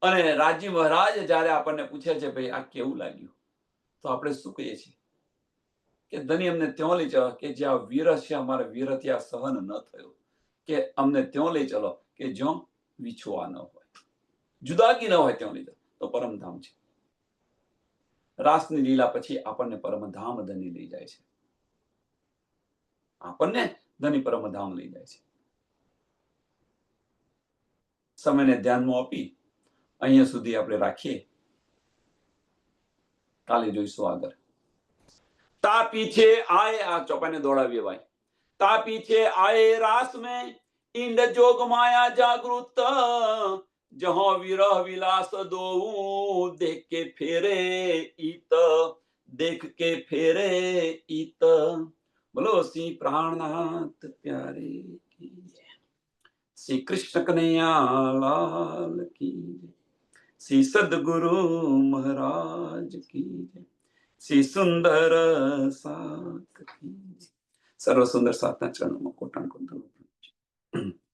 અને રાજી મહારાજ જ્યારે આપણને પૂછે છે, ભાઈ આ કેવું લાગ્યું? તો આપણે શું કહીએ છીએ? કે ધની અમને ત્યાં લઈ જાઓ કે જ્યાં વિરહ છે, અમારે વિરહ ત્યાં સહન ન થયો, કે અમને ત્યાં લઈ ચલો કે જ્યાં વિછોવા ન હોય, જુદાગી ન હોય, ત્યાં લઈ જાઓ. તો પરમધામ છે. રાસની લીલા પછી આપણને પરમધામ ધની લઈ જાય છે. આપણને ધની પરમધામ લઈ જાય છે. સમયને ધ્યાનમાં આપી અહીંયા સુધી આપણે રાખીએ. કાલે જોઈશું આગળ. તા પીછે આય, આ ચોપાને દોડાવીએ ભાઈ. ता पीछे आए रास में इंद जोग माया जागृत, जहां विरह विलास दो देख के फेरे इत, देख के फेरे इत। बोलो श्री प्राणनाथ प्यारे की जय। श्री कृष्ण कन्हैया लाल की जय। श्री सदगुरु महाराज की जय। श्री सुंदर साथ की जय। सर्व सुंदर साधना चरणों में कोटान को धन्यवाद।